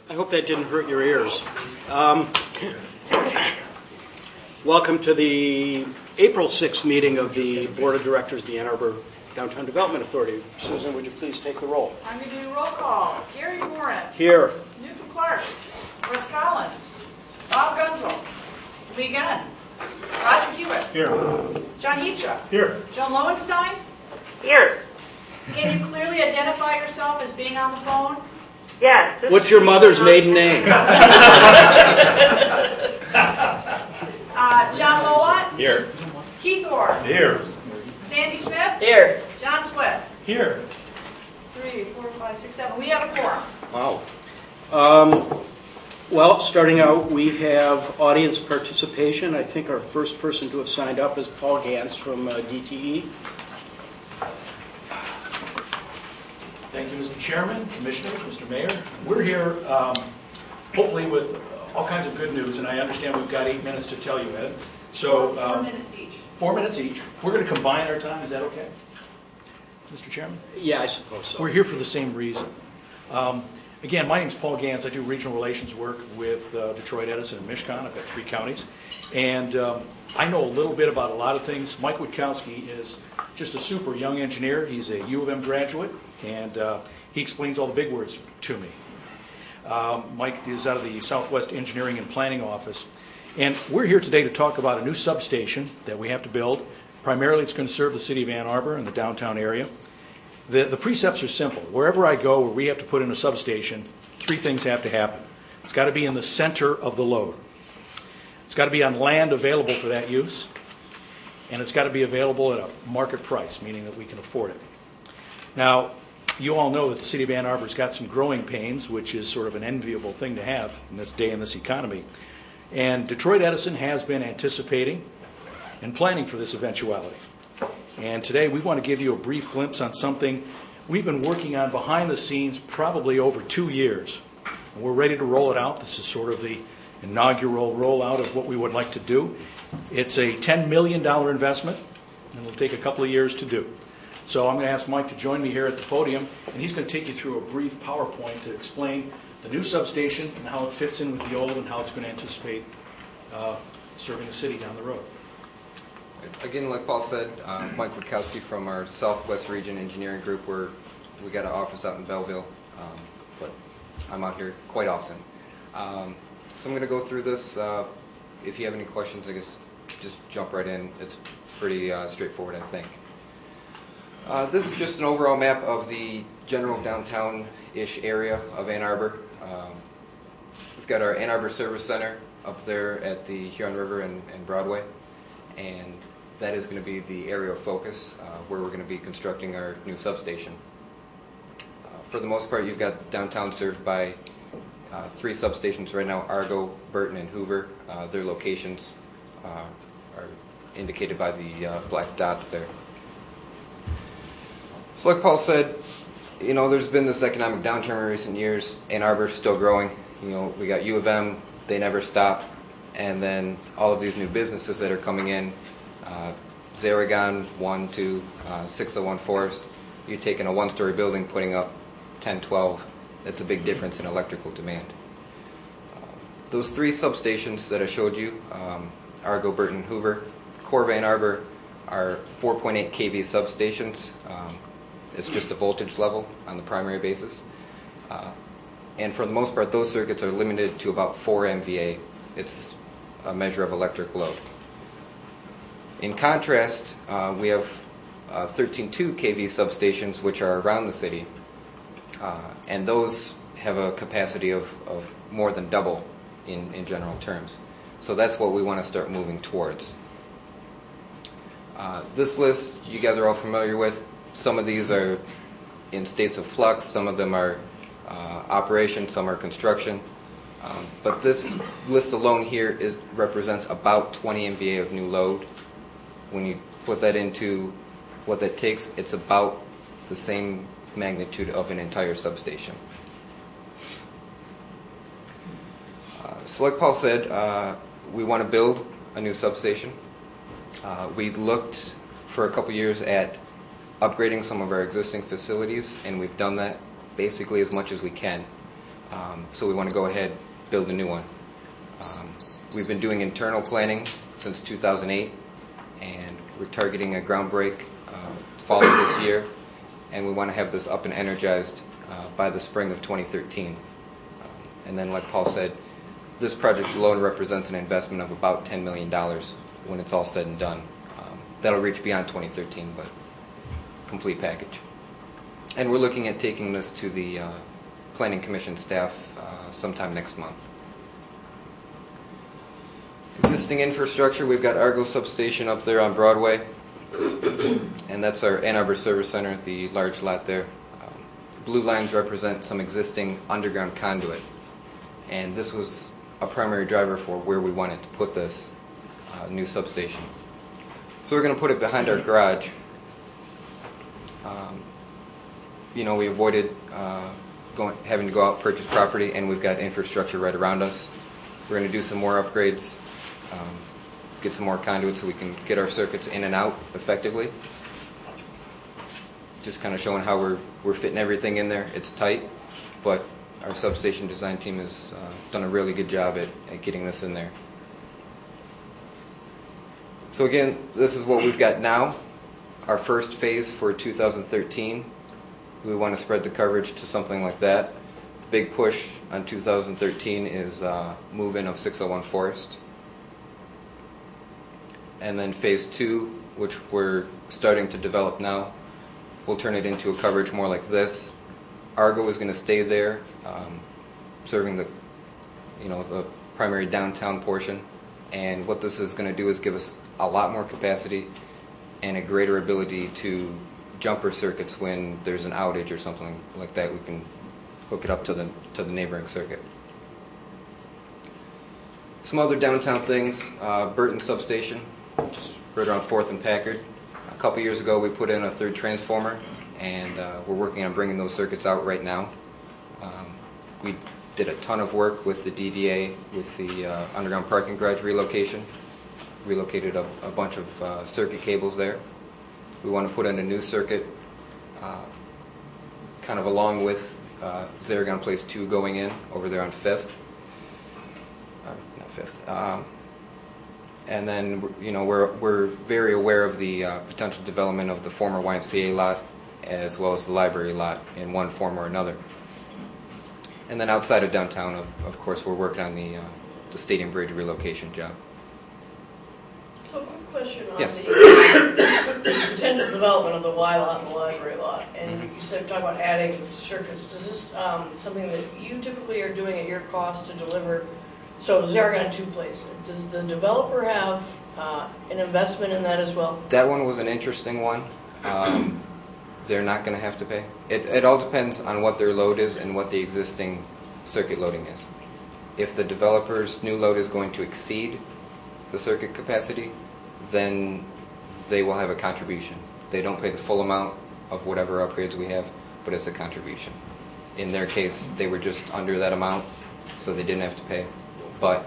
I hope that didn't hurt your ears. Welcome to the April 6th meeting of the Board of Directors of the Ann Arbor Downtown Development Authority. Susan, would you please take the roll? I'm going to do roll call. Gary Moran. Here. Newton Clark. Wes Collins. Bob Gunzel. Lee Gunn. Roger Hewitt. Here. John Heapshaw. Here. Joan Lowenstein. Here. Can you clearly identify yourself as being on the phone? Yes. What's your mother's maiden name? John Lowat. Here. Keith Orr. Here. Sandy Smith. Here. John Swift. Here. 3, 4, 5, 6, 7. We have a quorum. Wow. Well, starting out, we have audience participation. I think our first person to have signed up is Paul Gans from DTE. Thank you, Mr. Chairman, Commissioners, Mr. Mayor. We're here hopefully with all kinds of good news, and I understand we've got 8 minutes to tell you, Ed. So 4 minutes each. 4 minutes each. We're going to combine our time. Is that okay, Mr. Chairman? Yeah, I suppose so. We're here for the same reason. Again, my name is Paul Gans. I do regional relations work with Detroit, Edison, and Michigan. I've got 3 counties. And I know a little bit about a lot of things. Mike Witkowski is just a super young engineer. He's a U of M graduate, and he explains all the big words to me. Mike is out of the Southwest Engineering and Planning Office. And we're here today to talk about a new substation that we have to build. Primarily, it's going to serve the city of Ann Arbor and the downtown area. The precepts are simple. Wherever I go where we have to put in a substation, 3 things have to happen. It's got to be in the center of the load. It's got to be on land available for that use. And it's got to be available at a market price, meaning that we can afford it. Now, you all know that the city of Ann Arbor's got some growing pains, which is sort of an enviable thing to have in this day in this economy. And Detroit Edison has been anticipating and planning for this eventuality. And today we want to give you a brief glimpse on something we've been working on behind the scenes probably over 2 years. And we're ready to roll it out. This is sort of the inaugural rollout of what we would like to do. It's a $10 million investment, and it'll take a couple of years to do. So I'm going to ask Mike to join me here at the podium, and he's going to take you through a brief PowerPoint to explain the new substation and how it fits in with the old and how it's going to anticipate serving the city down the road. Again, like Paul said, Mike Witkowski from our Southwest Region Engineering Group. We got an office out in Belleville, but I'm out here quite often. So I'm going to go through this. If you have any questions, I guess just jump right in. It's pretty straightforward, I think. This is just an overall map of the general downtown-ish area of Ann Arbor. We've got our Ann Arbor Service Center up there at the Huron River and Broadway. And that is going to be the area of focus where we're going to be constructing our new substation. For the most part, you've got downtown served by 3 substations right now: Argo, Burton, and Hoover. Their locations are indicated by the black dots there. So like Paul said, you know, there's been this economic downturn in recent years. Ann Arbor's still growing. You know, we got U of M, they never stop. And then all of these new businesses that are coming in, Zaragon, 1, 2, 601 Forest. You're taking a 1-story building, putting up 10, 12. That's a big difference in electrical demand. Those 3 substations that I showed you, Argo, Burton, Hoover, core of Ann Arbor, are 4.8 kV substations. It's just a voltage level on the primary basis. And for the most part, those circuits are limited to about 4 MVA. It's a measure of electric load. In contrast, we have 13.2 kV substations which are around the city, and those have a capacity of more than double in general terms. So that's what we want to start moving towards. This list you guys are all familiar with. Some of these are in states of flux, some of them are operation, some are construction. But this list alone here represents about 20 MVA of new load. When you put that into what that takes, it's about the same magnitude of an entire substation. So like Paul said, we want to build a new substation. We looked for a couple years at upgrading some of our existing facilities, and we've done that basically as much as we can. So we want to go ahead, build a new one. We've been doing internal planning since 2008, and we're targeting a ground break fall of this year, and we want to have this up and energized by the spring of 2013. And then, like Paul said, this project alone represents an investment of about $10 million when it's all said and done. That'll reach beyond 2013, but complete package. And we're looking at taking this to the Planning Commission staff sometime next month. Existing infrastructure, we've got Argo substation up there on Broadway, and that's our Ann Arbor Service Center, the large lot there. Blue lines represent some existing underground conduit, and this was a primary driver for where we wanted to put this new substation. So we're going to put it behind our garage. We avoided having to go out and purchase property, and we've got infrastructure right around us. We're going to do some more upgrades, get some more conduit so we can get our circuits in and out effectively. Just kind of showing how we're fitting everything in there. It's tight, but our substation design team has done a really good job at getting this in there. So again, this is what we've got now. Our first phase for 2013, we want to spread the coverage to something like that. The big push on 2013 is move-in of 601 Forest. And then phase 2, which we're starting to develop now, we'll turn it into a coverage more like this. Argo is going to stay there, serving the primary downtown portion. And what this is going to do is give us a lot more capacity and a greater ability to jumper circuits when there's an outage or something like that. We can hook it up to the neighboring circuit. Some other downtown things, Burton Substation, just right around 4th and Packard. A couple years ago we put in a third transformer, and we're working on bringing those circuits out right now. We did a ton of work with the DDA with the underground parking garage relocation. Relocated a bunch of circuit cables there. We want to put in a new circuit kind of along with Zaragon Place 2 going in over there on 5th. Not 5th. And then we're very aware of the potential development of the former YMCA lot as well as the library lot in one form or another. And then outside of downtown, of course, we're working on the Stadium Bridge relocation job. So, quick question on Yes. the potential development of the Y lot and the library lot. And you said, talk about adding circuits. Is this something that you typically are doing at your cost to deliver? So Zaragon 2 place. Does the developer have an investment in that as well? That one was an interesting one. They're not going to have to pay. It all depends on what their load is and what the existing circuit loading is. If the developer's new load is going to exceed the circuit capacity, then they will have a contribution. They don't pay the full amount of whatever upgrades we have, but it's a contribution. In their case, they were just under that amount, so they didn't have to pay. But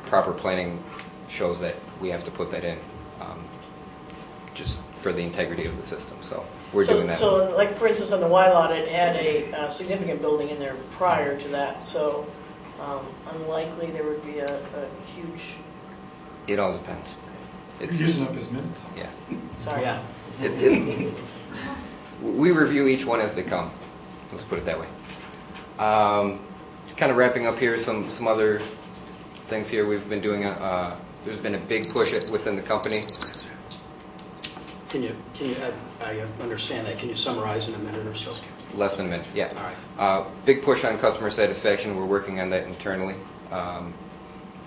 proper planning shows that we have to put that in, just for the integrity of the system. So we're doing that. So, like for instance, on the Y lot, it had a significant building in there prior to that. So, unlikely there would be a huge. It all depends. It's using up his minutes. Yeah. Sorry. Yeah. We review each one as they come. Let's put it that way. Kind of wrapping up here, some other things here we've been doing. There's been a big push within the company. Can you? I understand that. Can you summarize in a minute or so? Less than a minute. Yeah. All right. Big push on customer satisfaction. We're working on that internally.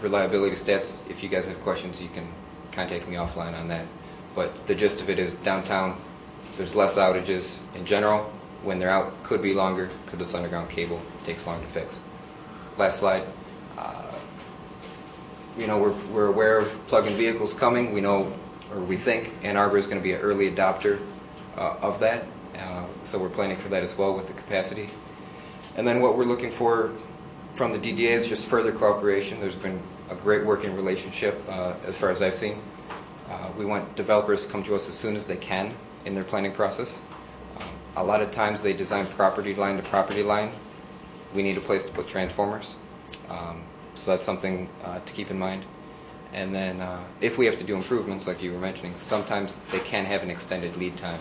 Reliability stats. If you guys have questions, you can contact me offline on that. But the gist of it is downtown, there's less outages in general. When they're out, could be longer because it's underground cable. It takes long to fix. Last slide. We're aware of plug-in vehicles coming. We know, or we think, Ann Arbor is going to be an early adopter of that. So we're planning for that as well with the capacity. And then what we're looking for from the DDA is just further cooperation. There's been a great working relationship as far as I've seen. We want developers to come to us as soon as they can in their planning process. A lot of times they design property line to property line, we need a place to put transformers. So that's something to keep in mind. And then if we have to do improvements, like you were mentioning, sometimes they can have an extended lead time.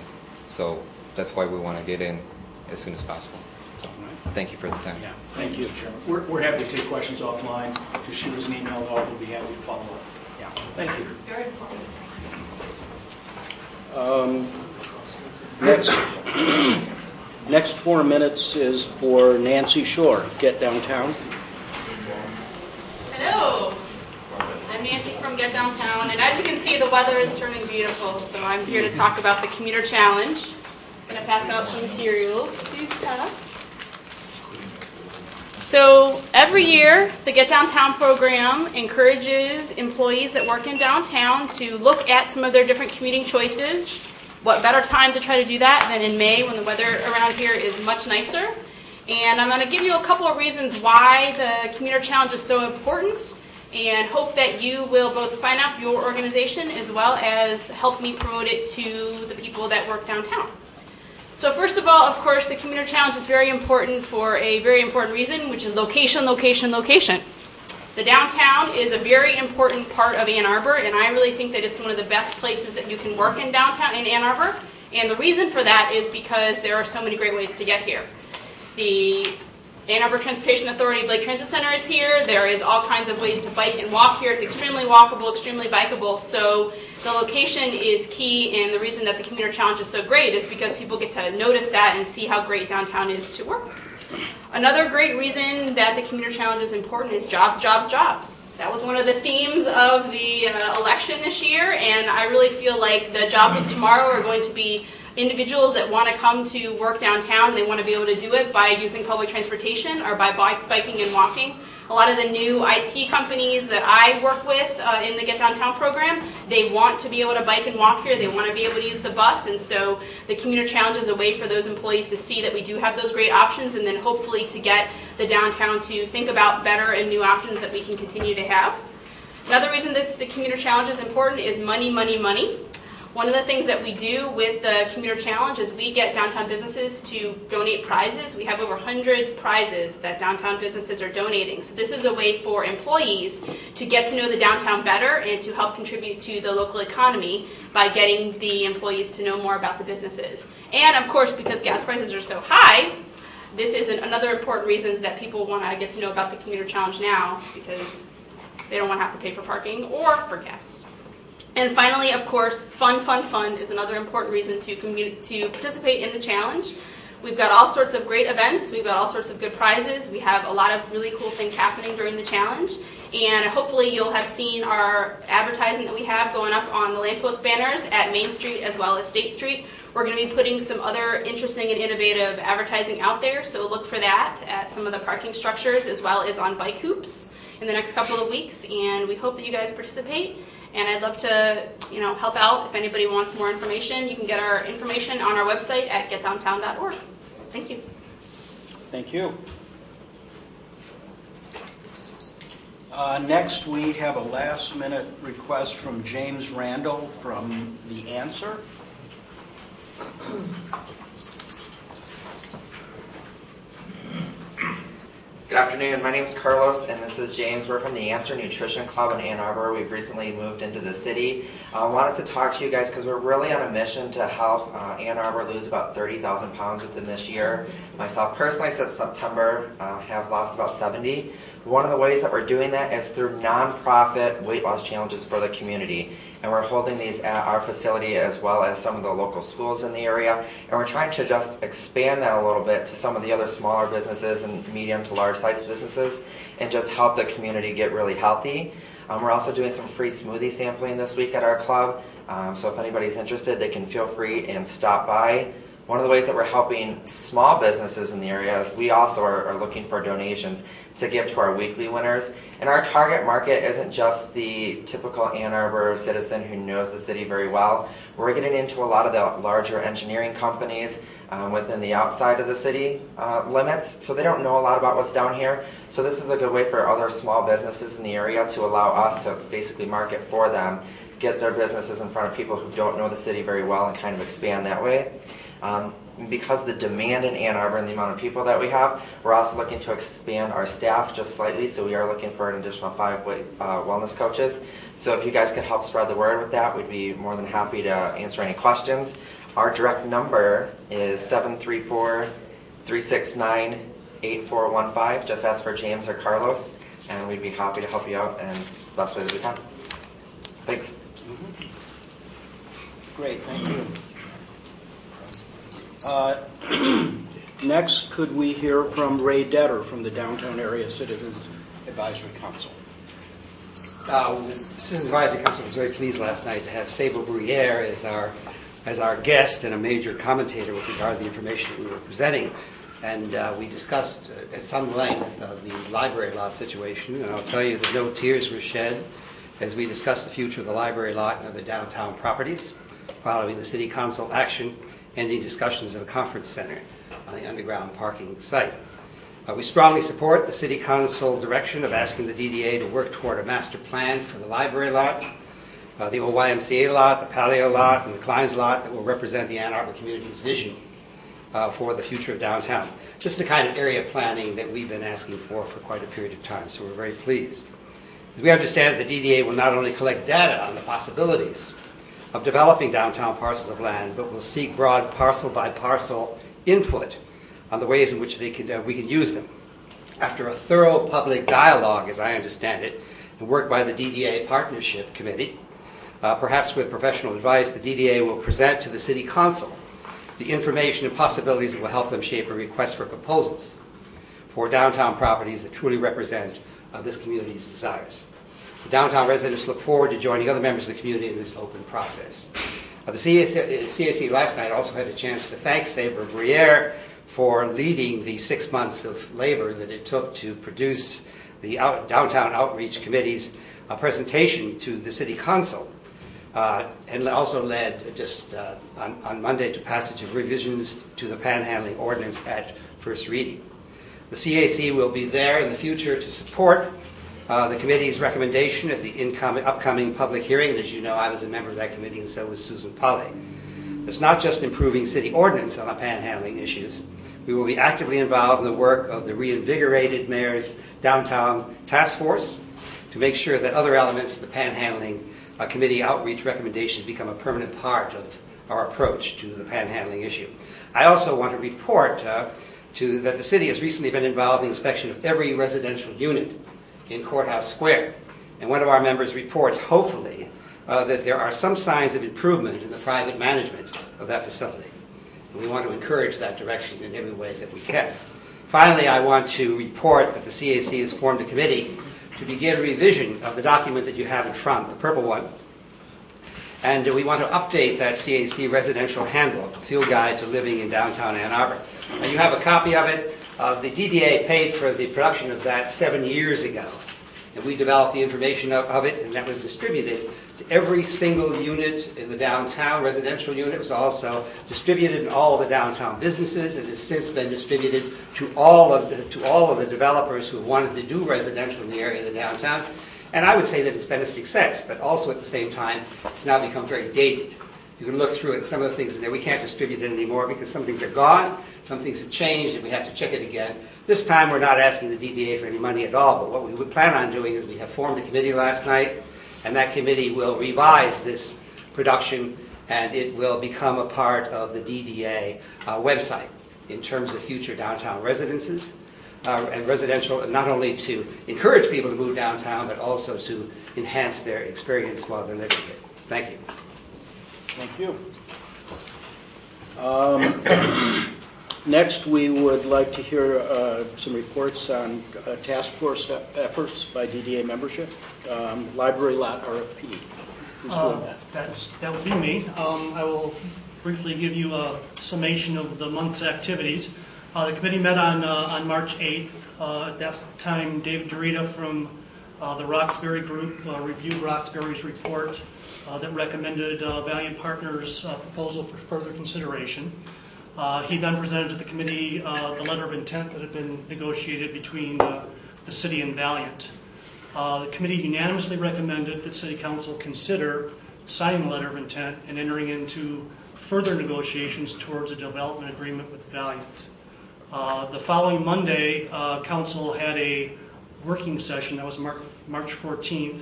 So that's why we want to get in as soon as possible. So thank you for the time. Yeah, thank you. Chairman, we're happy to take questions offline. Just shoot us an email, and we'll be happy to follow up. Yeah. Thank you. Very important. Next 4 minutes is for Nancy Shore. Get Downtown. Hello, I'm Nancy from Get Downtown, and as you can see, the weather is turning beautiful, so I'm here to talk about the Commuter Challenge. I'm going to pass out some materials. Please pass. So every year, the Get Downtown program encourages employees that work in downtown to look at some of their different commuting choices. What better time to try to do that than in May when the weather around here is much nicer? And I'm going to give you a couple of reasons why the Commuter Challenge is so important, and hope that you will both sign up your organization as well as help me promote it to the people that work downtown. So first of all, of course, the Commuter Challenge is very important for a very important reason, which is location, location, location. The downtown is a very important part of Ann Arbor, and I really think that it's one of the best places that you can work in downtown in Ann Arbor. And the reason for that is because there are so many great ways to get here. The Ann Arbor Transportation Authority Blake Transit Center is here. There is all kinds of ways to bike and walk here. It's extremely walkable, extremely bikeable. So the location is key, and the reason that the Commuter Challenge is so great is because people get to notice that and see how great downtown is to work. Another great reason that the Commuter Challenge is important is jobs, jobs, jobs. That was one of the themes of the election this year, and I really feel like the jobs of tomorrow are going to be individuals that want to come to work downtown, and they want to be able to do it by using public transportation or by biking and walking. A lot of the new IT companies that I work with in the Get Downtown program, they want to be able to bike and walk here. They want to be able to use the bus, and so the Commuter Challenge is a way for those employees to see that we do have those great options, and then hopefully to get the downtown to think about better and new options that we can continue to have. Another reason that the Commuter Challenge is important is money, money, money. One of the things that we do with the Commuter Challenge is we get downtown businesses to donate prizes. We have over 100 prizes that downtown businesses are donating. So this is a way for employees to get to know the downtown better and to help contribute to the local economy by getting the employees to know more about the businesses. And of course, because gas prices are so high, this is another important reason that people want to get to know about the Commuter Challenge now, because they don't want to have to pay for parking or for gas. And finally, of course, fun, fun, fun is another important reason to participate in the challenge. We've got all sorts of great events. We've got all sorts of good prizes. We have a lot of really cool things happening during the challenge. And hopefully you'll have seen our advertising that we have going up on the lamppost banners at Main Street as well as State Street. We're going to be putting some other interesting and innovative advertising out there, so look for that at some of the parking structures as well as on bike hoops in the next couple of weeks. And we hope that you guys participate. And I'd love to, help out. If anybody wants more information, you can get our information on our website at getdowntown.org. Thank you. Thank you. Next, we have a last-minute request from James Randall from The Answer. Good afternoon, my name is Carlos and this is James. We're from the Answer Nutrition Club in Ann Arbor. We've recently moved into the city. I wanted to talk to you guys because we're really on a mission to help Ann Arbor lose about 30,000 pounds within this year. Myself personally, since September, have lost about 70. One of the ways that we're doing that is through nonprofit weight loss challenges for the community. And we're holding these at our facility as well as some of the local schools in the area. And we're trying to just expand that a little bit to some of the other smaller businesses and medium to large size businesses and just help the community get really healthy. We're also doing some free smoothie sampling this week at our club. So if anybody's interested, they can feel free and stop by. One of the ways that we're helping small businesses in the area is we also are looking for donations to give to our weekly winners. And our target market isn't just the typical Ann Arbor citizen who knows the city very well. We're getting into a lot of the larger engineering companies within the outside of the city limits, so they don't know a lot about what's down here. So this is a good way for other small businesses in the area to allow us to basically market for them, get their businesses in front of people who don't know the city very well and kind of expand that way. Because the demand in Ann Arbor and the amount of people that we have, we're also looking to expand our staff just slightly, so we are looking for an additional 5 wellness coaches. So if you guys could help spread the word with that, we'd be more than happy to answer any questions. Our direct number is 734-369-8415. Just ask for James or Carlos, and we'd be happy to help you out in the best way that we can. Thanks. Great, thank you. Next, could we hear from Ray Detter from the Downtown Area Citizens Advisory Council? Citizens Advisory Council was very pleased last night to have Sable Bruyere as our guest and a major commentator with regard to the information that we were presenting. And we discussed at some length the library lot situation, and I'll tell you that no tears were shed as we discussed the future of the library lot and other downtown properties, following the City Council action ending discussions of a conference center on the underground parking site. We strongly support the City Council direction of asking the DDA to work toward a master plan for the library lot, the old YMCA lot, the Paleo lot, and the Klein's lot that will represent the Ann Arbor community's vision for the future of downtown. This is the kind of area planning that we've been asking for quite a period of time, so we're very pleased. As we understand that the DDA will not only collect data on the possibilities of developing downtown parcels of land, but will seek broad parcel by parcel input on the ways in which we can use them. After a thorough public dialogue, as I understand it, and work by the DDA Partnership Committee, perhaps with professional advice, the DDA will present to the City Council the information and possibilities that will help them shape a request for proposals for downtown properties that truly represent this community's desires. The downtown residents look forward to joining other members of the community in this open process. The CAC last night also had a chance to thank Sabre Bruyere for leading the 6 months of labor that it took to produce the Downtown Outreach Committee's presentation to the City Council, and also led just on Monday to passage of revisions to the panhandling ordinance at first reading. The CAC will be there in the future to support the committee's recommendation at the upcoming public hearing, and as you know, I was a member of that committee, and so was Susan Polley. It's not just improving city ordinance on the panhandling issues. We will be actively involved in the work of the reinvigorated Mayor's Downtown Task Force to make sure that other elements of the panhandling committee outreach recommendations become a permanent part of our approach to the panhandling issue. I also want to report that the city has recently been involved in the inspection of every residential unit in Courthouse Square. And one of our members reports, hopefully, that there are some signs of improvement in the private management of that facility. And we want to encourage that direction in every way that we can. Finally, I want to report that the CAC has formed a committee to begin a revision of the document that you have in front, the purple one. And we want to update that CAC residential handbook, a field guide to living in downtown Ann Arbor. And you have a copy of it. The DDA paid for the production of that 7 years ago. And we developed the information of it, and that was distributed to every single unit in the downtown residential unit. It was also distributed in all of the downtown businesses. It has since been distributed to all of the developers who wanted to do residential in the area of the downtown. And I would say that it's been a success, but also at the same time, it's now become very dated. You can look through it, and some of the things in there, we can't distribute it anymore because some things are gone, some things have changed, and we have to check it again. This time, we're not asking the DDA for any money at all, but what we would plan on doing is we have formed a committee last night, and that committee will revise this production, and it will become a part of the DDA website in terms of future downtown residences and residential, not only to encourage people to move downtown, but also to enhance their experience while they're living here. Thank you. Thank you. Next, we would like to hear some reports on task force efforts by DDA membership. Library lot RFP. Who's doing that? That would be me. I will briefly give you a summation of the month's activities. The committee met on March 8th. At that time, David Dorita from the Roxbury Group reviewed Roxbury's report that recommended Valiant Partners' proposal for further consideration. He then presented to the committee the letter of intent that had been negotiated between the city and Valiant. The committee unanimously recommended that City Council consider signing the letter of intent and entering into further negotiations towards a development agreement with Valiant. The following Monday, council had a working session, that was March 14th,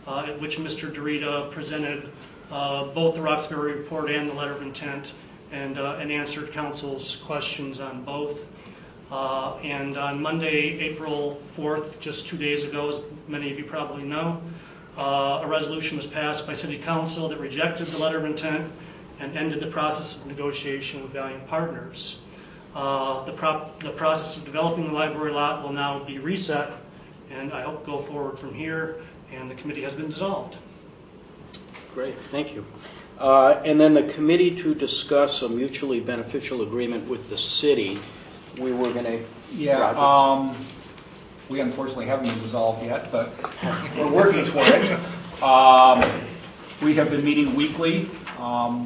at which Mr. Dorita presented both the Roxbury report and the letter of intent, and answered council's questions on both. And on Monday, April 4th, just 2 days ago, as many of you probably know, a resolution was passed by City Council that rejected the letter of intent and ended the process of negotiation with Valiant Partners. The process of developing the library lot will now be reset, and I hope go forward from here, and the committee has been dissolved. Great, thank you. And then the committee to discuss a mutually beneficial agreement with the city. We were going to... Yeah, we unfortunately haven't been dissolved yet, but we're working toward it. We have been meeting weekly.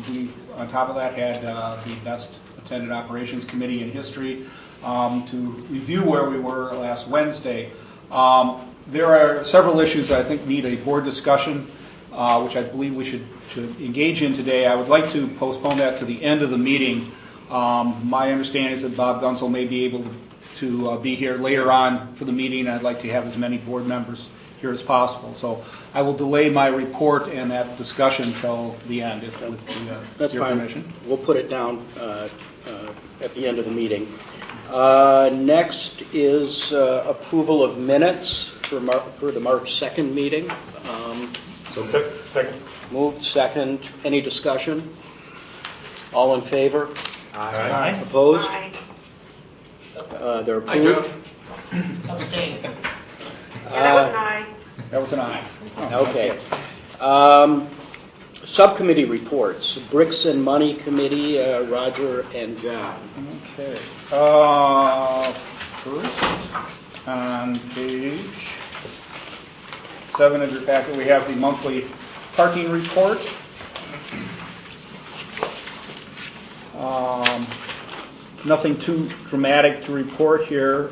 We've, on top of that, had the best attended operations committee in history to review where we were last Wednesday. There are several issues that I think need a board discussion, which I believe we should engage in today. I would like to postpone that to the end of the meeting. My understanding is that Bob Gunsel may be able to be here later on for the meeting. I'd like to have as many board members here as possible. So I will delay my report and that discussion until the end, with your permission. We'll put it down at the end of the meeting. Next is approval of minutes for the March 2nd meeting. Second. Moved, second. Any discussion? All in favor? Aye. Opposed? Aye. They're approved. Abstain. That was an aye. Okay. Subcommittee reports. Bricks and Money Committee, Roger and John. Okay. First, on page 7 of your packet, we have the monthly parking report. Nothing too dramatic to report here.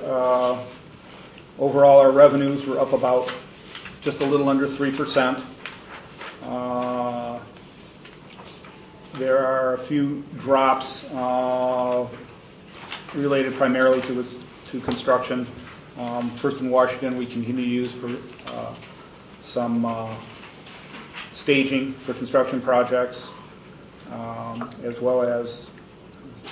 Overall, our revenues were up about just a little under 3%. There are a few drops related primarily to construction. First in Washington, we continue to use for some staging for construction projects, as well as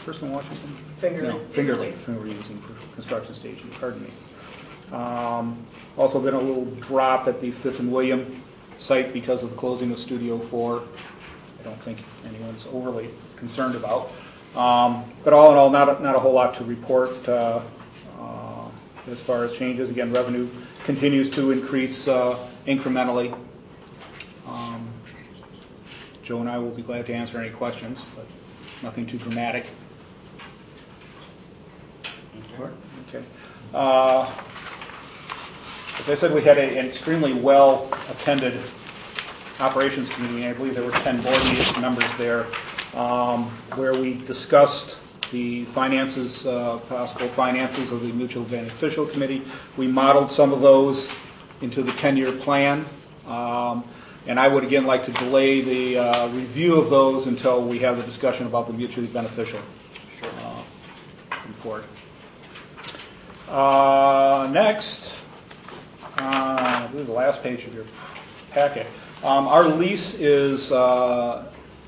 First in Washington? Finger Lakes we're using for construction staging, pardon me. Also been a little drop at the 5th and William site because of the closing of Studio 4. I don't think anyone's overly concerned about. But all in all, not a whole lot to report as far as changes. Again, revenue continues to increase incrementally. Joe and I will be glad to answer any questions, but nothing too dramatic. Okay. As I said, we had an extremely well-attended operations committee. I believe there were 10 board meeting members there, where we discussed the finances, possible finances of the mutual beneficial committee. We modeled some of those into the 10-year plan. And I would again like to delay the review of those until we have the discussion about the mutually beneficial report. Next, I believe the last page of your packet. Our lease is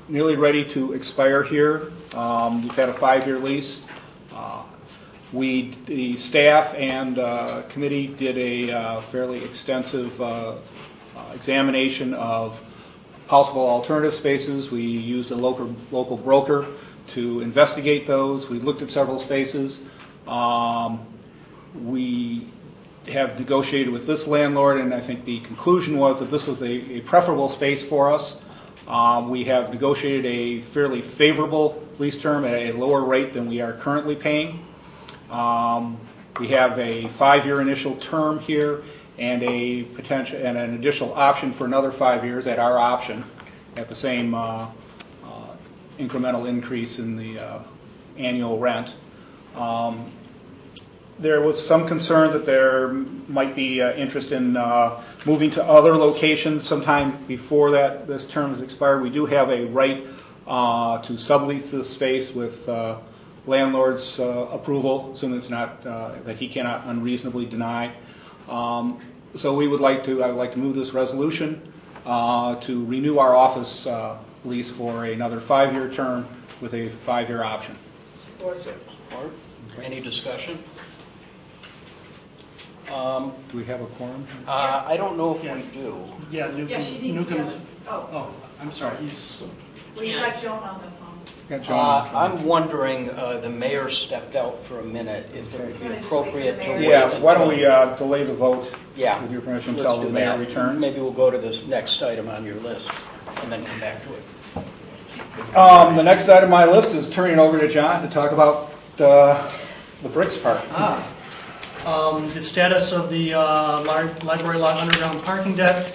nearly ready to expire here. We've had a 5-year lease. The staff and committee did a fairly extensive examination of possible alternative spaces. We used a local broker to investigate those. We looked at several spaces. We have negotiated with this landlord, and I think the conclusion was that this was a preferable space for us. We have negotiated a fairly favorable lease term at a lower rate than we are currently paying. We have a 5-year initial term here and a potential and an additional option for another 5 years at our option at the same incremental increase in the annual rent. There was some concern that there might be interest in moving to other locations sometime before this term is expired. We do have a right to sublease this space with landlord's approval, assuming it's not, that he cannot unreasonably deny. So I would like to move this resolution to renew our office lease for another 5-year term with a 5-year option. Support. Support. Any discussion? Do we have a quorum? I don't know if we do. Yeah, Yeah, she needs Newcomb's, seven. Oh, oh, I'm sorry, he's, well, you got Joan on the phone. Got John. I'm wondering, the mayor stepped out for a minute, if it would be appropriate to wait. Yeah, why don't we until- delay the vote, Yeah. with your permission, Let's until the do mayor that. returns? Maybe we'll go to this next item on your list and then come back to it. The next item on my list is turning it over to John to talk about the bricks part. the status of the library lot underground parking deck.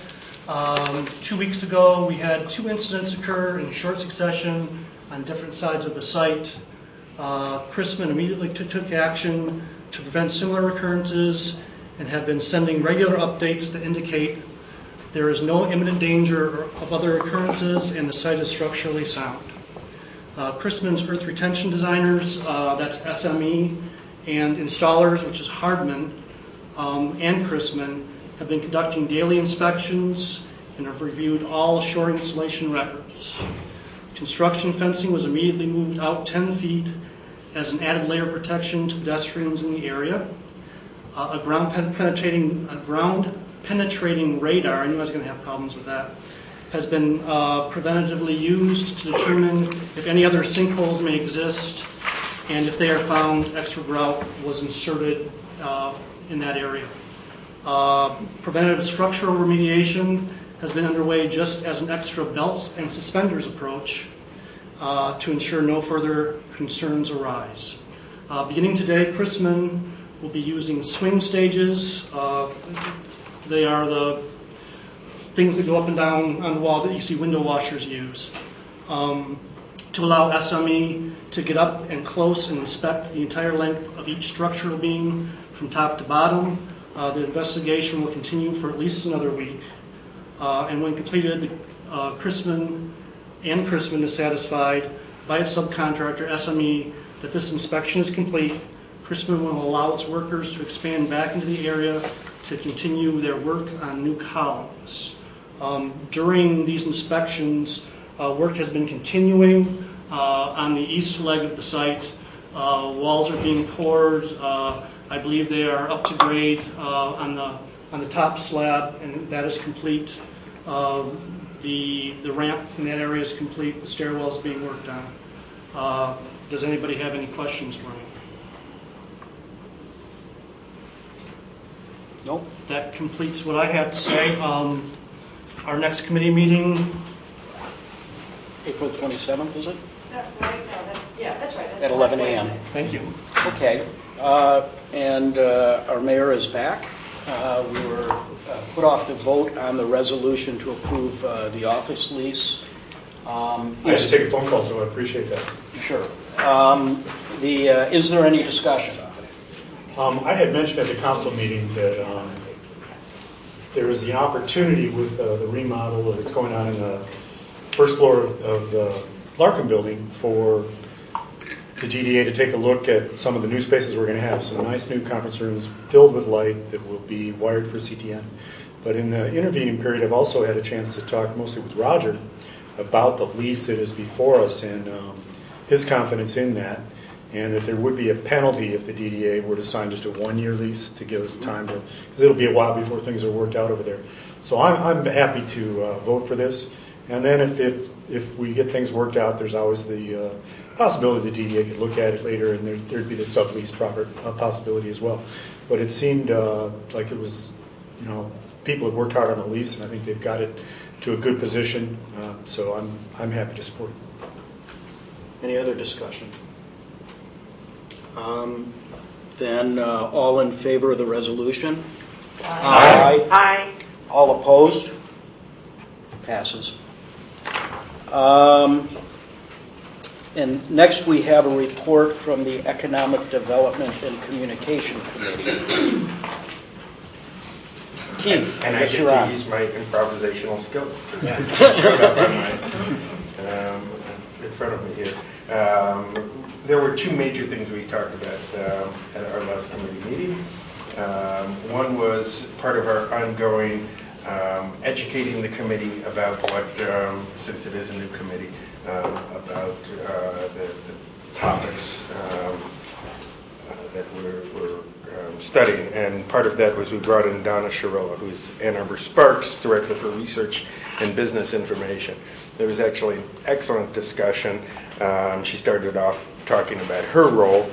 2 weeks ago, we had 2 incidents occur in short succession on different sides of the site. Chrisman immediately took action to prevent similar occurrences and have been sending regular updates that indicate there is no imminent danger of other occurrences and the site is structurally sound. Chrisman's earth retention designers, that's SME, and installers, which is Hardman, and Chrisman, have been conducting daily inspections and have reviewed all shore insulation records. Construction fencing was immediately moved out 10 feet as an added layer of protection to pedestrians in the area. A ground penetrating radar, I knew I was going to have problems with that, has been preventatively used to determine if any other sinkholes may exist, and if they are found, extra grout was inserted in that area. Preventative structural remediation has been underway just as an extra belts and suspenders approach to ensure no further concerns arise. Beginning today, Chrisman will be using swing stages. They are the things that go up and down on the wall that you see window washers use, to allow SME to get up and close and inspect the entire length of each structural beam from top to bottom. The investigation will continue for at least another week. And when completed, Chrisman is satisfied by its subcontractor, SME, that this inspection is complete. Chrisman will allow its workers to expand back into the area to continue their work on new columns. During these inspections, work has been continuing on the east leg of the site. Walls are being poured. I believe they are up to grade on the top slab, and that is complete. The ramp in that area is complete. The stairwell is being worked on. Does anybody have any questions for me? Nope. That completes what I have to say. Our next committee meeting, April 27th, is it? Is that right? No, yeah, that's right. That's At the 11 last a.m. Wednesday. thank you. Okay. And our mayor is back. We were put off the vote on the resolution to approve the office lease. I just take a phone call, so I appreciate that. Sure. Is there any discussion? I had mentioned at the council meeting that there is the opportunity with the remodel that's going on in the first floor of the Larkin building for the DDA to take a look at some of the new spaces we're going to have. Some nice new conference rooms filled with light that will be wired for CTN. But in the intervening period, I've also had a chance to talk mostly with Roger about the lease that is before us and his confidence in that, and that there would be a penalty if the DDA were to sign just a 1-year lease to give us time to, because it'll be a while before things are worked out over there. So I'm happy to vote for this. And then if we get things worked out, there's always the possibility the DDA could look at it later, and there'd be the sublease possibility as well. But it seemed like it was, people have worked hard on the lease, and I think they've got it to a good position. So I'm happy to support it. Any other discussion? Then all in favor of the resolution? Aye. Aye. All opposed? Passes. And next we have a report from the Economic Development and Communication Committee. Keith, And I guess get you're to on. use my improvisational skills. front of me here. There were two major things we talked about at our last committee meeting. One was part of our ongoing educating the committee about what, since it is a new committee, about the topics that we're studying. And part of that was we brought in Donna Sciarella, who's Ann Arbor Sparks Director for Research and Business Information. There was actually an excellent discussion. She started off talking about her role.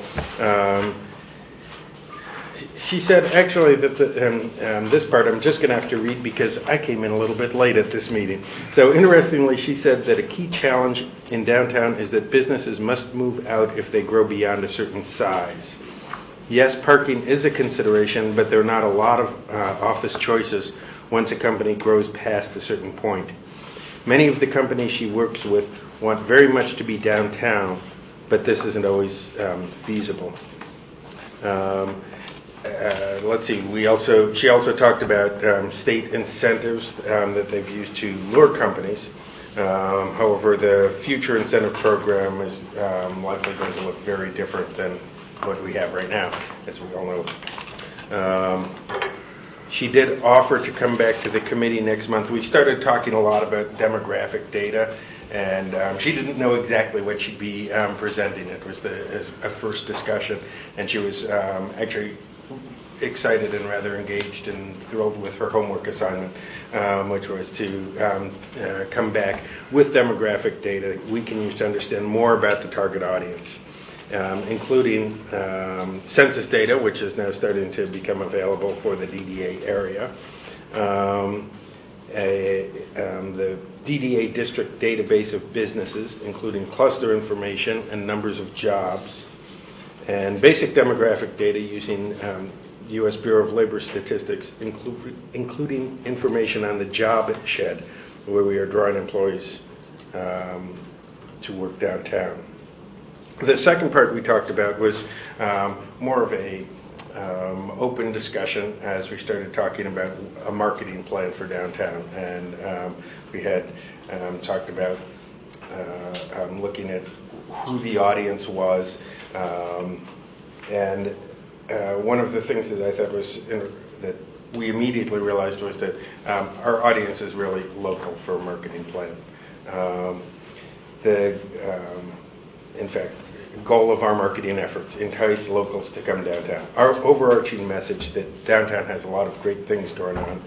She said actually that this part I'm just going to have to read because I came in a little bit late at this meeting. So interestingly, she said that a key challenge in downtown is that businesses must move out if they grow beyond a certain size. Yes, parking is a consideration, but there are not a lot of office choices once a company grows past a certain point. Many of the companies she works with want very much to be downtown, but this isn't always feasible. Let's see, she also talked about state incentives that they've used to lure companies. However, the future incentive program is likely going to look very different than what we have right now, as we all know. She did offer to come back to the committee next month. We started talking a lot about demographic data, and she didn't know exactly what she'd be presenting. It was a first discussion, and she was actually excited and rather engaged and thrilled with her homework assignment, which was to come back with demographic data we can use to understand more about the target audience, including census data, which is now starting to become available for the DDA area, the DDA district database of businesses, including cluster information and numbers of jobs, and basic demographic data using U.S. Bureau of Labor Statistics, including information on the job shed, where we are drawing employees to work downtown. The second part we talked about was more of a open discussion as we started talking about a marketing plan for downtown, and we had talked about looking at who the audience was, and one of the things that I thought was that we immediately realized was that our audience is really local for a marketing plan. In fact, goal of our marketing efforts, entice locals to come downtown. Our overarching message that downtown has a lot of great things going on,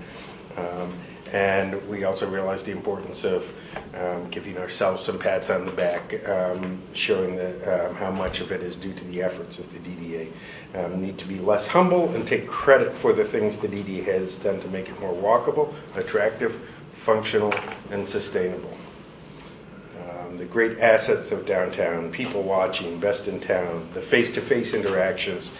and we also realized the importance of giving ourselves some pats on the back, showing that how much of it is due to the efforts of the DDA. Need to be less humble and take credit for the things the DDA has done to make it more walkable, attractive, functional, and sustainable. The great assets of downtown, people watching, best in town, the face-to-face interactions,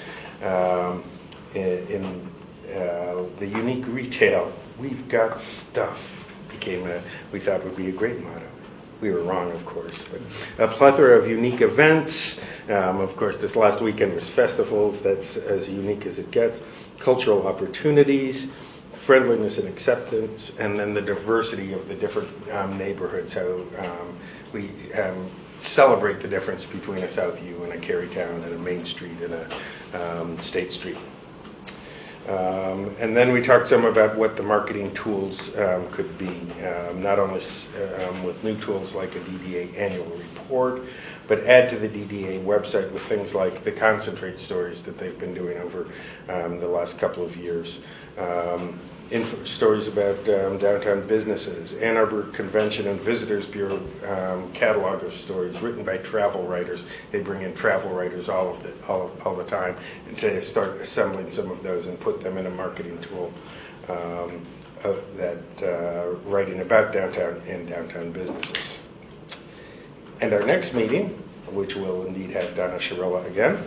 in the unique retail. We've got stuff became we thought would be a great motto. We were wrong, of course. But a plethora of unique events. Of course, this last weekend was festivals. That's as unique as it gets. Cultural opportunities, friendliness and acceptance, and then the diversity of the different neighborhoods. How we celebrate the difference between a South U and a Carytown and a Main Street and a State Street. And then we talked some about what the marketing tools could be, not only with new tools like a DDA annual report, but add to the DDA website with things like the concentrate stories that they've been doing over the last couple of years. Stories about downtown businesses, Ann Arbor Convention and Visitors Bureau catalog of stories written by travel writers. They bring in travel writers all the time, and to start assembling some of those and put them in a marketing tool writing about downtown and downtown businesses. And our next meeting, which will indeed have Donna Sciarella again,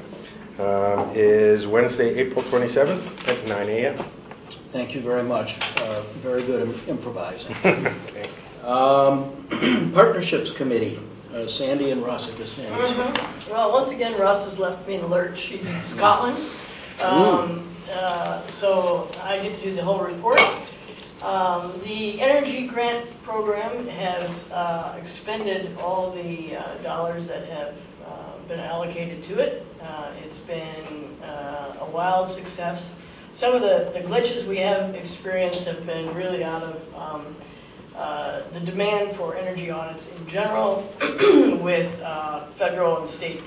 is Wednesday, April 27th at 9 a.m. Thank you very much. Very good improvising. Partnerships Committee, Sandy and Russ at this end. Well, once again, Russ has left me in the lurch. He's in Scotland. So I get to do the whole report. The energy grant program has expended all the dollars that have been allocated to it. It's been a wild success. Some of the glitches we have experienced have been really out of the demand for energy audits in general with federal and state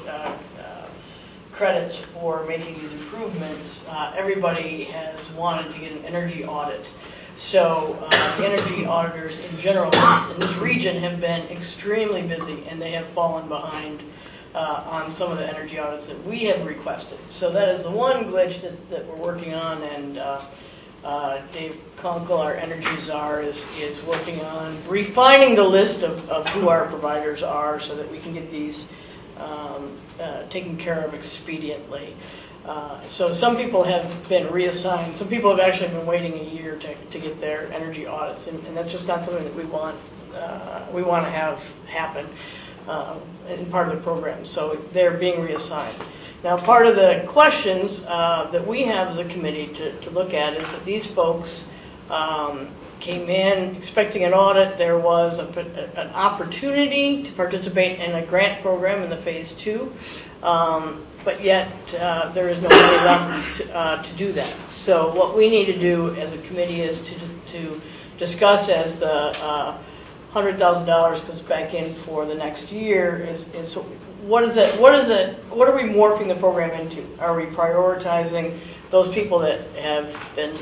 credits for making these improvements. Everybody has wanted to get an energy audit. So the energy auditors in general in this region have been extremely busy, and they have fallen behind on some of the energy audits that we have requested. So that is the one glitch that we're working on, and Dave Kunkel, our energy czar, is working on refining the list of who our providers are so that we can get these taken care of expediently. So some people have been reassigned. Some people have actually been waiting a year to get their energy audits, and that's just not something that we want to have happen in part of the program. So they're being reassigned. Now, part of the questions that we have as a committee to look at is that these folks came in expecting an audit. There was an opportunity to participate in a grant program in the phase 2. But yet there is no money left to do that. So what we need to do as a committee is to discuss, as the $100,000 goes back in for the next year, is what is it? What are we morphing the program into? Are we prioritizing those people that have been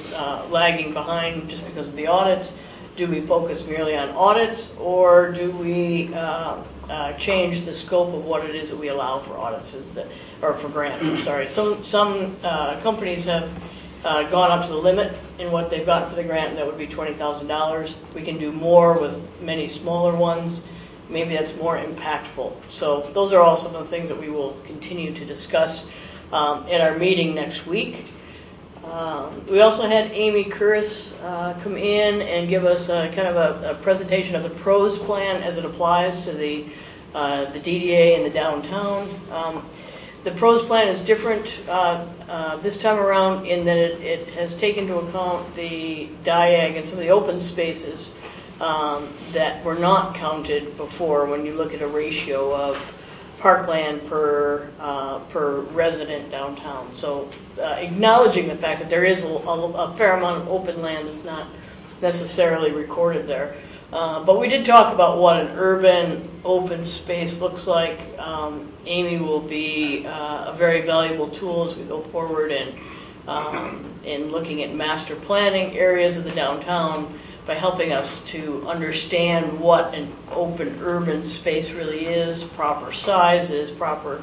lagging behind just because of the audits? Do we focus merely on audits, or do we change the scope of what it is that we allow for audits or for grants? I'm sorry. Some companies have gone up to the limit in what they've got for the grant, and that would be $20,000. We can do more with many smaller ones. Maybe that's more impactful. So those are all some of the things that we will continue to discuss at our meeting next week. We also had Amy Curris come in and give us kind of a presentation of the PROS plan as it applies to the DDA in the downtown. The PROS plan is different this time around in that it has taken into account the diag and some of the open spaces that were not counted before when you look at a ratio of parkland per resident downtown. So acknowledging the fact that there is a fair amount of open land that's not necessarily recorded there. But we did talk about what an urban open space looks like. Amy will be a very valuable tool as we go forward in looking at master planning areas of the downtown by helping us to understand what an open urban space really is, proper sizes, proper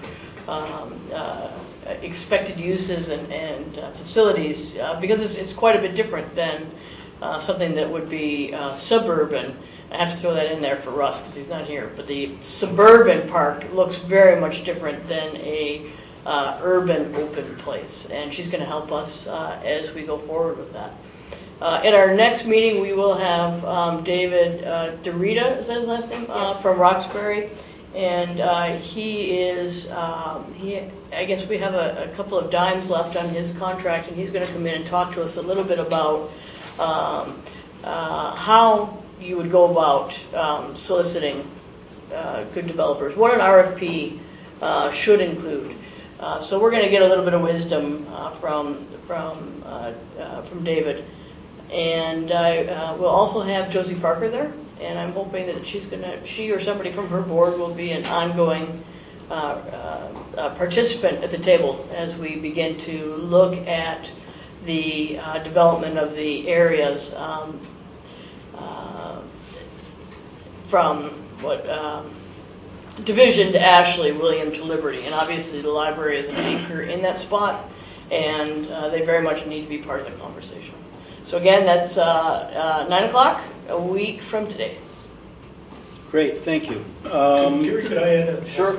expected uses and facilities, because it's quite a bit different than something that would be suburban. I have to throw that in there for Russ because he's not here. But the suburban park looks very much different than a urban open place, and she's going to help us as we go forward with that. At our next meeting, we will have David DeRita, is that his last name? Yes. From Roxbury, and he is I guess we have a couple of dimes left on his contract, and he's going to come in and talk to us a little bit about how you would go about soliciting good developers, what an RFP should include. So we're going to get a little bit of wisdom from David. And I will also have Josie Parker there, and I'm hoping that she or somebody from her board will be an ongoing participant at the table as we begin to look at the development of the areas from Division to Ashley, William to Liberty, and obviously the library is an anchor in that spot, and they very much need to be part of the conversation. So again, that's 9 o'clock, a week from today. Great, thank you. Gary, could I add? Sure.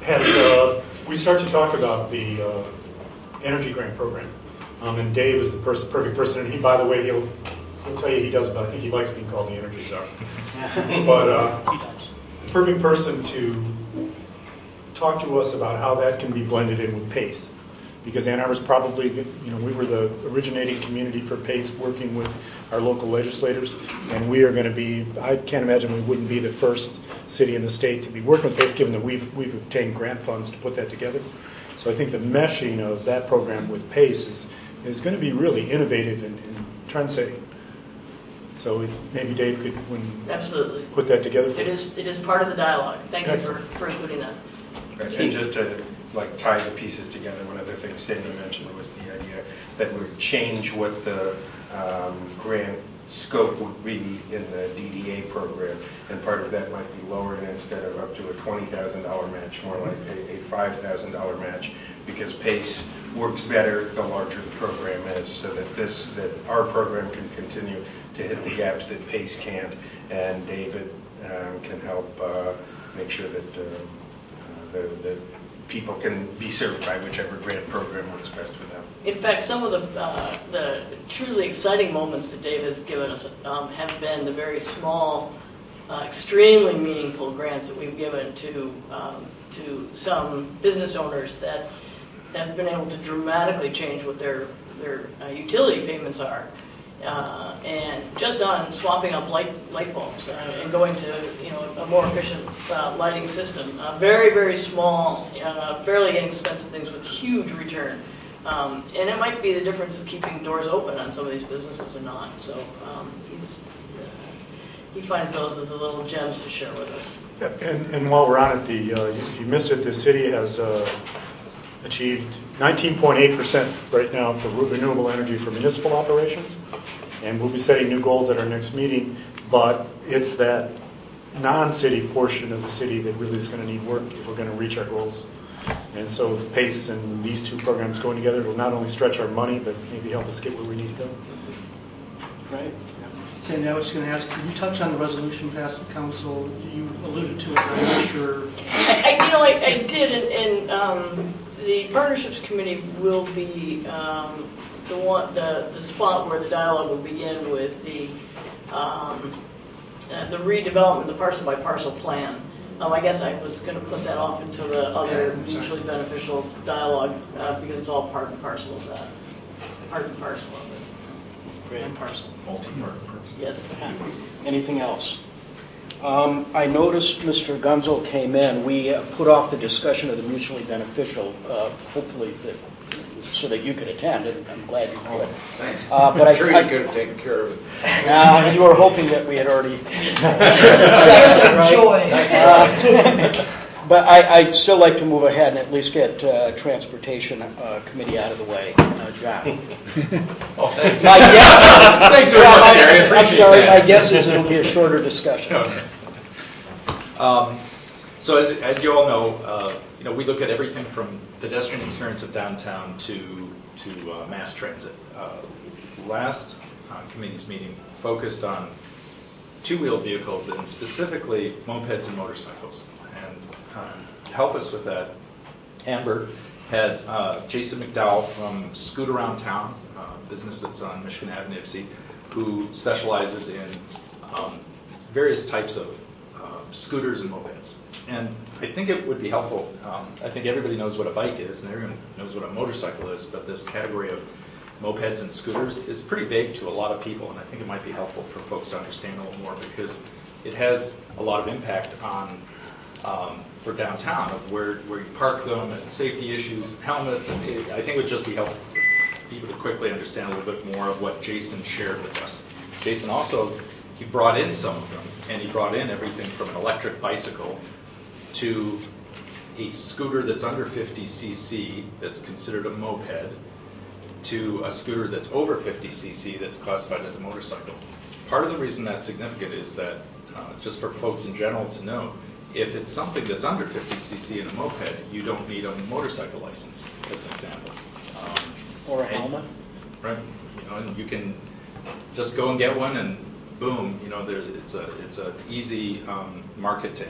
As we start to talk about the energy grant program, and Dave is the perfect person, and he, by the way, he'll tell you he doesn't, but I think he likes being called the energy czar. But the perfect person to talk to us about how that can be blended in with PACE. because Ann Arbor's probably, we were the originating community for PACE, working with our local legislators, and we are going to be, I can't imagine we wouldn't be the first city in the state to be working with PACE, given that we've obtained grant funds to put that together. So I think the meshing of that program with PACE is going to be really innovative and trend-setting. So maybe Dave could Absolutely. Put that together for It is part of the dialogue. Thank you for including that. And just to tie the pieces together, one of the things Sandy mentioned was the idea that we would change what the grant scope would be in the DDA program, and part of that might be lowering instead of up to a $20,000 match, more like a $5,000 match, because PACE works better the larger the program is, so that our program can continue to hit the gaps that PACE can't, and David can help make sure that the people can be served by whichever grant program works best for them. In fact, some of the truly exciting moments that Dave has given us have been the very small, extremely meaningful grants that we've given to some business owners that have been able to dramatically change what their utility payments are. And just on swapping up light bulbs and going to a more efficient lighting system, very, very small, fairly inexpensive things with huge return. And it might be the difference of keeping doors open on some of these businesses or not. So he finds those as the little gems to share with us. And while we're on it, you missed it, the city has achieved 19.8% right now for renewable energy for municipal operations. And we'll be setting new goals at our next meeting, but it's that non-city portion of the city that really is going to need work if we're going to reach our goals. And so the PACE and these two programs going together will not only stretch our money, but maybe help us get where we need to go. Right. Sandy, I was just going to ask, could you touch on the resolution passed the council? You alluded to it, but I'm not sure. I did, and the partnerships committee will be the spot where the dialogue will begin with the redevelopment, the parcel by parcel plan. I guess I was going to put that off into the other mutually beneficial dialogue because it's all part and parcel of that. Part and parcel of it. Great. And parcel. Multi-part parcel. Yes. Anything else? I noticed Mr. Gunzel came in. We put off the discussion of the mutually beneficial, hopefully so that you could attend, and I'm glad you could. Thanks. But I'm sure you could have taken care of it. Now, you were hoping that we had already discussed it, right? But I'd still like to move ahead and at least get Transportation Committee out of the way. John. Oh, thanks. My guess is, thanks very much, Gary. I appreciate I'm sorry, that. my guess is it'll be a shorter discussion. So as you all know, we look at everything from pedestrian experience of downtown to mass transit. Last committee's meeting focused on two-wheeled vehicles and specifically mopeds and motorcycles. And to help us with that, Amber had Jason McDowell from Scoot Around Town, business that's on Michigan Avenue, Ipsy, who specializes in various types of scooters and mopeds. And I think it would be helpful. I think everybody knows what a bike is and everyone knows what a motorcycle is, but this category of mopeds and scooters is pretty big to a lot of people, and I think it might be helpful for folks to understand a little more because it has a lot of impact on for downtown of where you park them and safety issues, and helmets, and I think it would just be helpful for people to quickly understand a little bit more of what Jason shared with us. Jason also, he brought in some of them, and he brought in everything from an electric bicycle to a scooter that's under 50 cc that's considered a moped to a scooter that's over 50 cc that's classified as a motorcycle. Part of the reason that's significant is that, just for folks in general to know, if it's something that's under 50 cc in a moped, you don't need a motorcycle license, as an example. Or a helmet. Right. And you can just go and get one and boom, it's an easy market to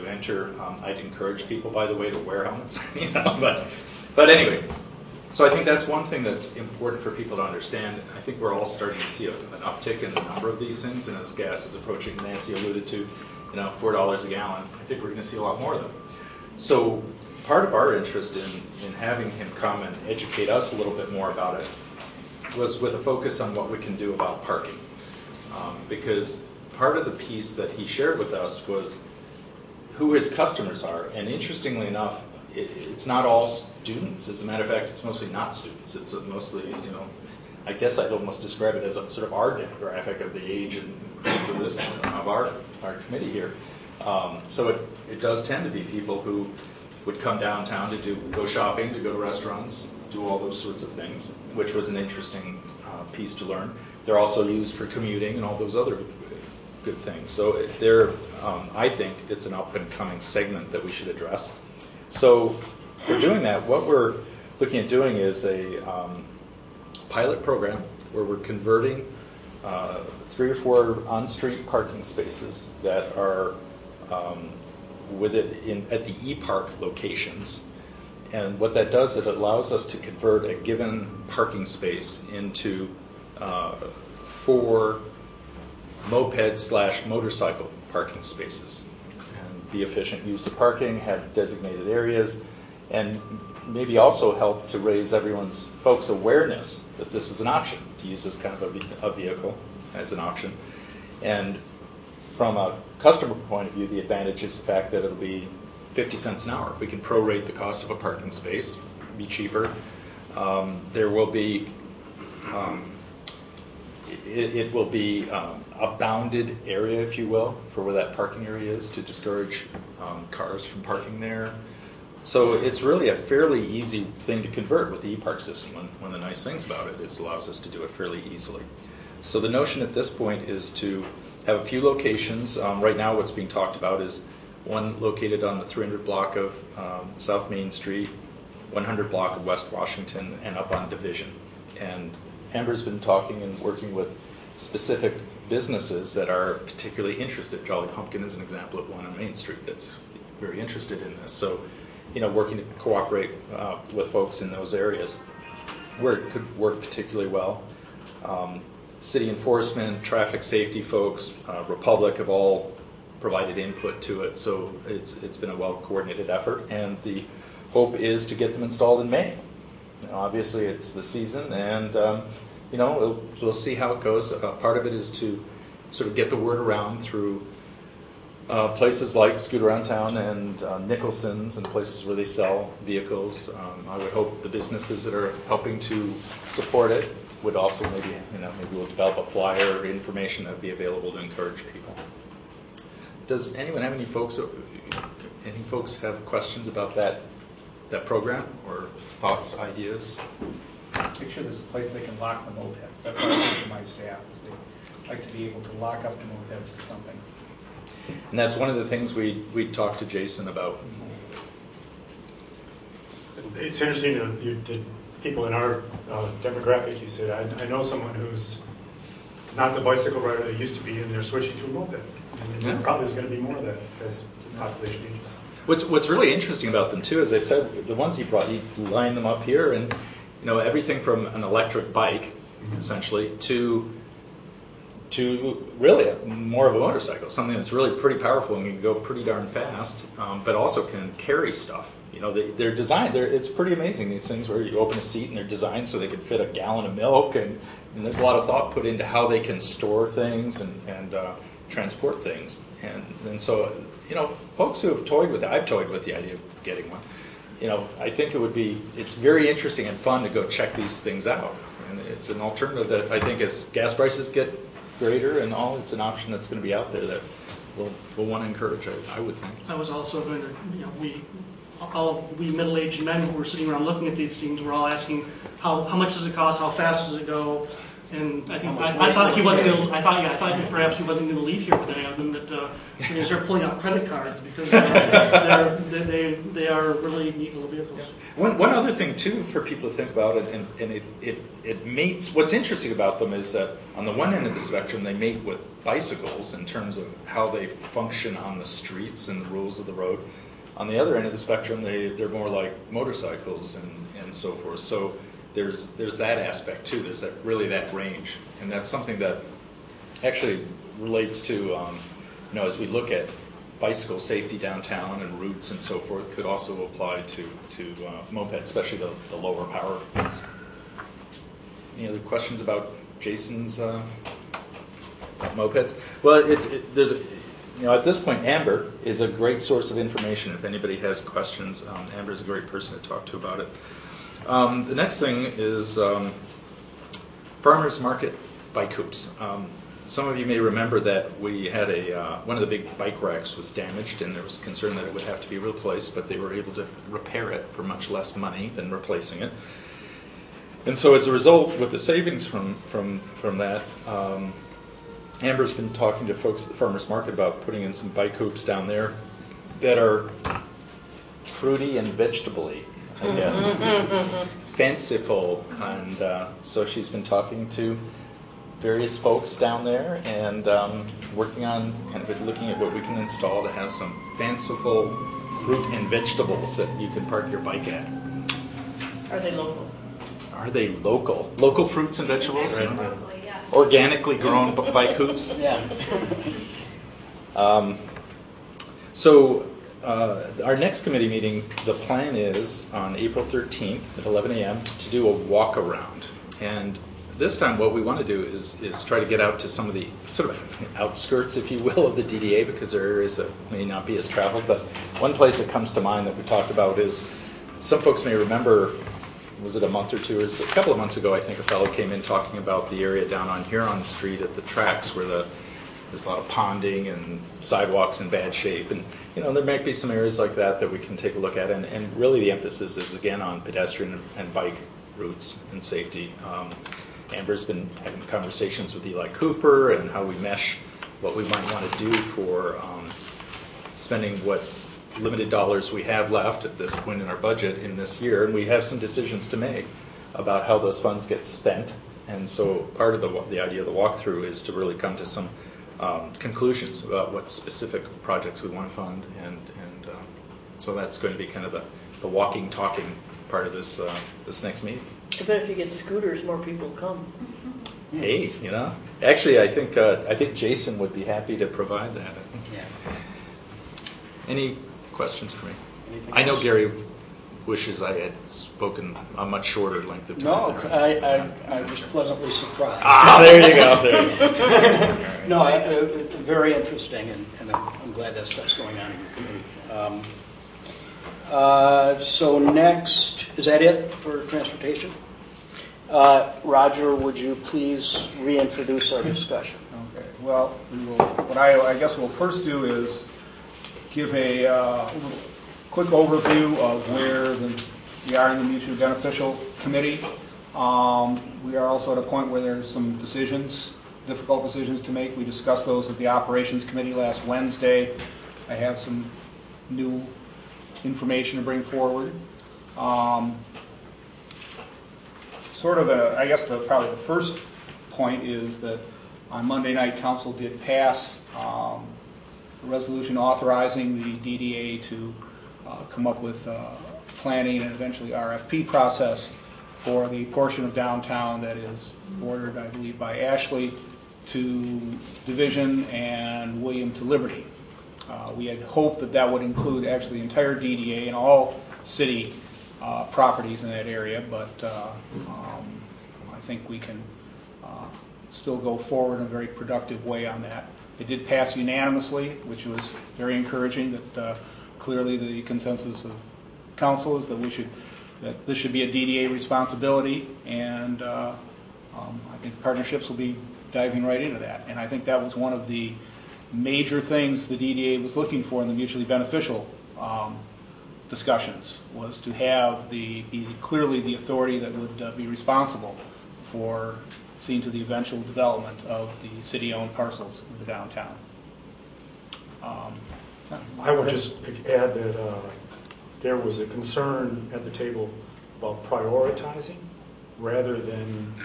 enter. I'd encourage people, by the way, to wear helmets. But anyway, so I think that's one thing that's important for people to understand. I think we're all starting to see an uptick in the number of these things, and as gas is approaching, Nancy alluded to, $4 a gallon. I think we're going to see a lot more of them. So part of our interest in having him come and educate us a little bit more about it was with a focus on what we can do about parking. Because part of the piece that he shared with us was who his customers are. And interestingly enough, it's not all students. As a matter of fact, it's mostly not students. It's mostly, you know, I guess I'd almost describe it as a sort of our demographic of the age and of this of our committee here. So it does tend to be people who would come downtown to go shopping, to go to restaurants, do all those sorts of things, which was an interesting piece to learn. They're also used for commuting and all those other good things. So I think it's an up and coming segment that we should address. So for doing that, what we're looking at doing is a pilot program where we're converting 3 or 4 on-street parking spaces that are with it at the e-park locations. And what that does, it allows us to convert a given parking space into 4 moped/motorcycle parking spaces. And be efficient use of parking, have designated areas, and maybe also help to raise folks' awareness that this is an option, to use this kind of a vehicle as an option. And from a customer point of view, the advantage is the fact that it'll be 50 cents an hour. We can prorate the cost of a parking space, be cheaper. There will be, it will be a bounded area, if you will, for where that parking area is to discourage cars from parking there. So it's really a fairly easy thing to convert with the e-park system. One of the nice things about it is it allows us to do it fairly easily. So the notion at this point is to have a few locations. Right now what's being talked about is one located on the 300 block of South Main Street, 100 block of West Washington, and up on Division. And Amber's been talking and working with specific businesses that are particularly interested. Jolly Pumpkin is an example of one on Main Street that's very interested in this. So, you know, working to cooperate with folks in those areas where it could work particularly well. City enforcement, traffic safety folks, Republic have all provided input to it, so it's been a well-coordinated effort, and the hope is to get them installed in May. Obviously, it's the season, and you know, we'll see how it goes. Part of it is to sort of get the word around through places like Scoot Around Town and Nicholson's and places where they sell vehicles. I would hope the businesses that are helping to support it would also maybe we'll develop a flyer or information that would be available to encourage people. Does anyone have any folks have questions about that program or thoughts, ideas? Make sure there's a place they can lock the mopeds. That's what I do for my staff, is they like to be able to lock up the mopeds or something. And that's one of the things we talked to Jason about. It's interesting, the people in our demographic, you said, I know someone who's not the bicycle rider they used to be, and they're switching to a moped. And there probably is going to be more of that as the population ages. What's really interesting about them too, as I said, the ones he brought, he lined them up here, and you know, everything from an electric bike, essentially, to really more of a motorcycle, something that's really pretty powerful and can go pretty darn fast, but also can carry stuff. You know, they're designed. It's pretty amazing, these things where you open a seat and they're designed so they can fit a gallon of milk, and there's a lot of thought put into how they can store things and transport things. And so, you know, folks who have toyed with it, I've toyed with the idea of getting one. You know, I think it's very interesting and fun to go check these things out. And it's an alternative that I think as gas prices get greater and all, it's an option that's going to be out there that we'll want to encourage, I would think. I was also going to, you know, we middle-aged men who were sitting around looking at these things were all asking how much does it cost, how fast does it go, and I think I thought he wasn't going to. I thought perhaps he wasn't going to leave here with any of them. That they're going to start pulling out credit cards because they are really neat little vehicles. One other thing too for people to think about, and it mates. What's interesting about them is that on the one end of the spectrum, they mate with bicycles in terms of how they function on the streets and the rules of the road. On the other end of the spectrum, they're more like motorcycles and so forth. So there's that aspect too. There's that range, and that's something that actually relates to you know, as we look at bicycle safety downtown and routes and so forth could also apply to mopeds, especially the lower power ones. Any other questions about Jason's mopeds? Well, there's at this point, Amber is a great source of information. If anybody has questions, Amber is a great person to talk to about it. The next thing is farmers market bike hoops. Some of you may remember that we had one of the big bike racks was damaged, and there was concern that it would have to be replaced, but they were able to repair it for much less money than replacing it. And so as a result, with the savings from that, Amber's been talking to folks at the farmers market about putting in some bike hoops down there that are fruity and vegetable-y, I guess. It's fanciful, and so she's been talking to various folks down there and working on kind of looking at what we can install to have some fanciful fruit and vegetables that you can park your bike at. Are they local? Are they local? Local fruits and vegetables? Organically grown bike hoops? Yeah. So our next committee meeting, the plan is on April 13th at 11 a.m. to do a walk around. And this time what we want to do is try to get out to some of the sort of outskirts, if you will, of the DDA, because there are areas that may not be as traveled. But one place that comes to mind that we talked about is, some folks may remember, was it a month or two, or a couple of months ago, I think a fellow came in talking about the area down on Huron Street at the tracks where there's a lot of ponding and sidewalks in bad shape. And there might be some areas like that we can take a look at. And really the emphasis is, again, on pedestrian and bike routes and safety. Amber's been having conversations with Eli Cooper and how we mesh what we might want to do for spending what limited dollars we have left at this point in our budget in this year, and we have some decisions to make about how those funds get spent. And so part of the idea of the walkthrough is to really come to some conclusions about what specific projects we want to fund, and so that's going to be kind of the walking, talking part of this next meeting. I bet if you get scooters, more people come. Hey, actually, I think Jason would be happy to provide that. Yeah. Any questions for me? Anything I know else? Gary wishes I had spoken a much shorter length of time. No, I was pleasantly surprised. There you go. No, very interesting, and I'm glad that stuff's going on in your committee. So next, is that it for transportation? Roger, would you please reintroduce our discussion? Okay, well, what I guess we'll first do is give a quick overview of where we are in the mutually beneficial committee. We are also at a point where there's some difficult decisions to make. We discussed those at the operations committee last Wednesday. I have some new information to bring forward. I guess probably the first point is that on Monday night, Council did pass a resolution authorizing the DDA to come up with planning and eventually RFP process for the portion of downtown that is bordered, I believe, by Ashley to Division and William to Liberty. We had hoped that would include actually the entire DDA and all city properties in that area, but I think we can still go forward in a very productive way on that. It did pass unanimously, which was very encouraging. That clearly the consensus of council is that this should be a DDA responsibility, and I think partnerships will be diving right into that. And I think that was one of the major things the DDA was looking for in the mutually beneficial discussions, was to have clearly the authority that would be responsible for seeing to the eventual development of the city-owned parcels in the downtown. I would just add that there was a concern at the table about prioritizing rather than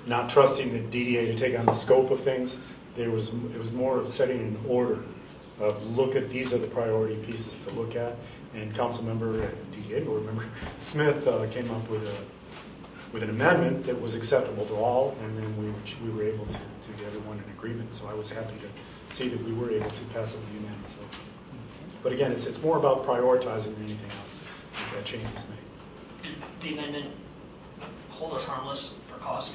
not trusting the DDA to take on the scope of things. It was more of setting an order of look at these are the priority pieces to look at. And Councilmember DDA Board Member Smith came up with with an amendment that was acceptable to all, and then we were able to get everyone in agreement. So I was happy to see that we were able to pass it with unanimous vote. But again, it's more about prioritizing than anything else that change was made. Did the amendment hold us harmless for cost?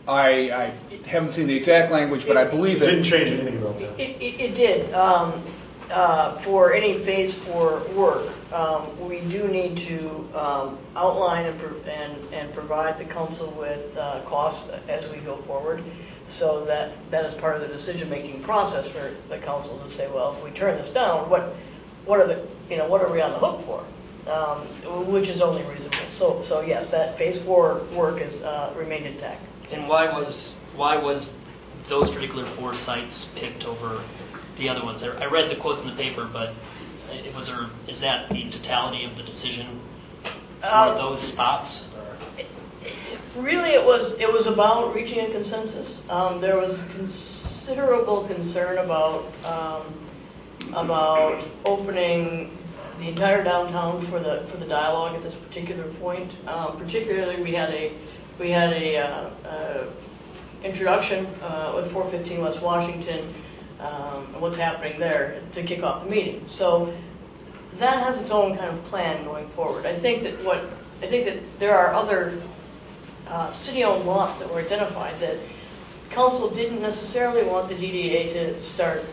I haven't seen the exact language, but I believe It didn't change anything about that. It did. For any phase 4 work, we do need to outline and provide the council with costs as we go forward, so that is part of the decision-making process for the council to say, well, if we turn this down, what are we on the hook for? Which is only reasonable. So yes, that phase 4 work is remained intact. And why was those particular 4 sites picked over the other ones? I read the quotes in the paper, but is that the totality of the decision for those spots? Really, it was about reaching a consensus. There was considerable concern about opening the entire downtown for the dialogue at this particular point. Particularly, we had a introduction with 415 West Washington, and what's happening there to kick off the meeting. So that has its own kind of plan going forward. I think that there are other city-owned lots that were identified that council didn't necessarily want the DDA to start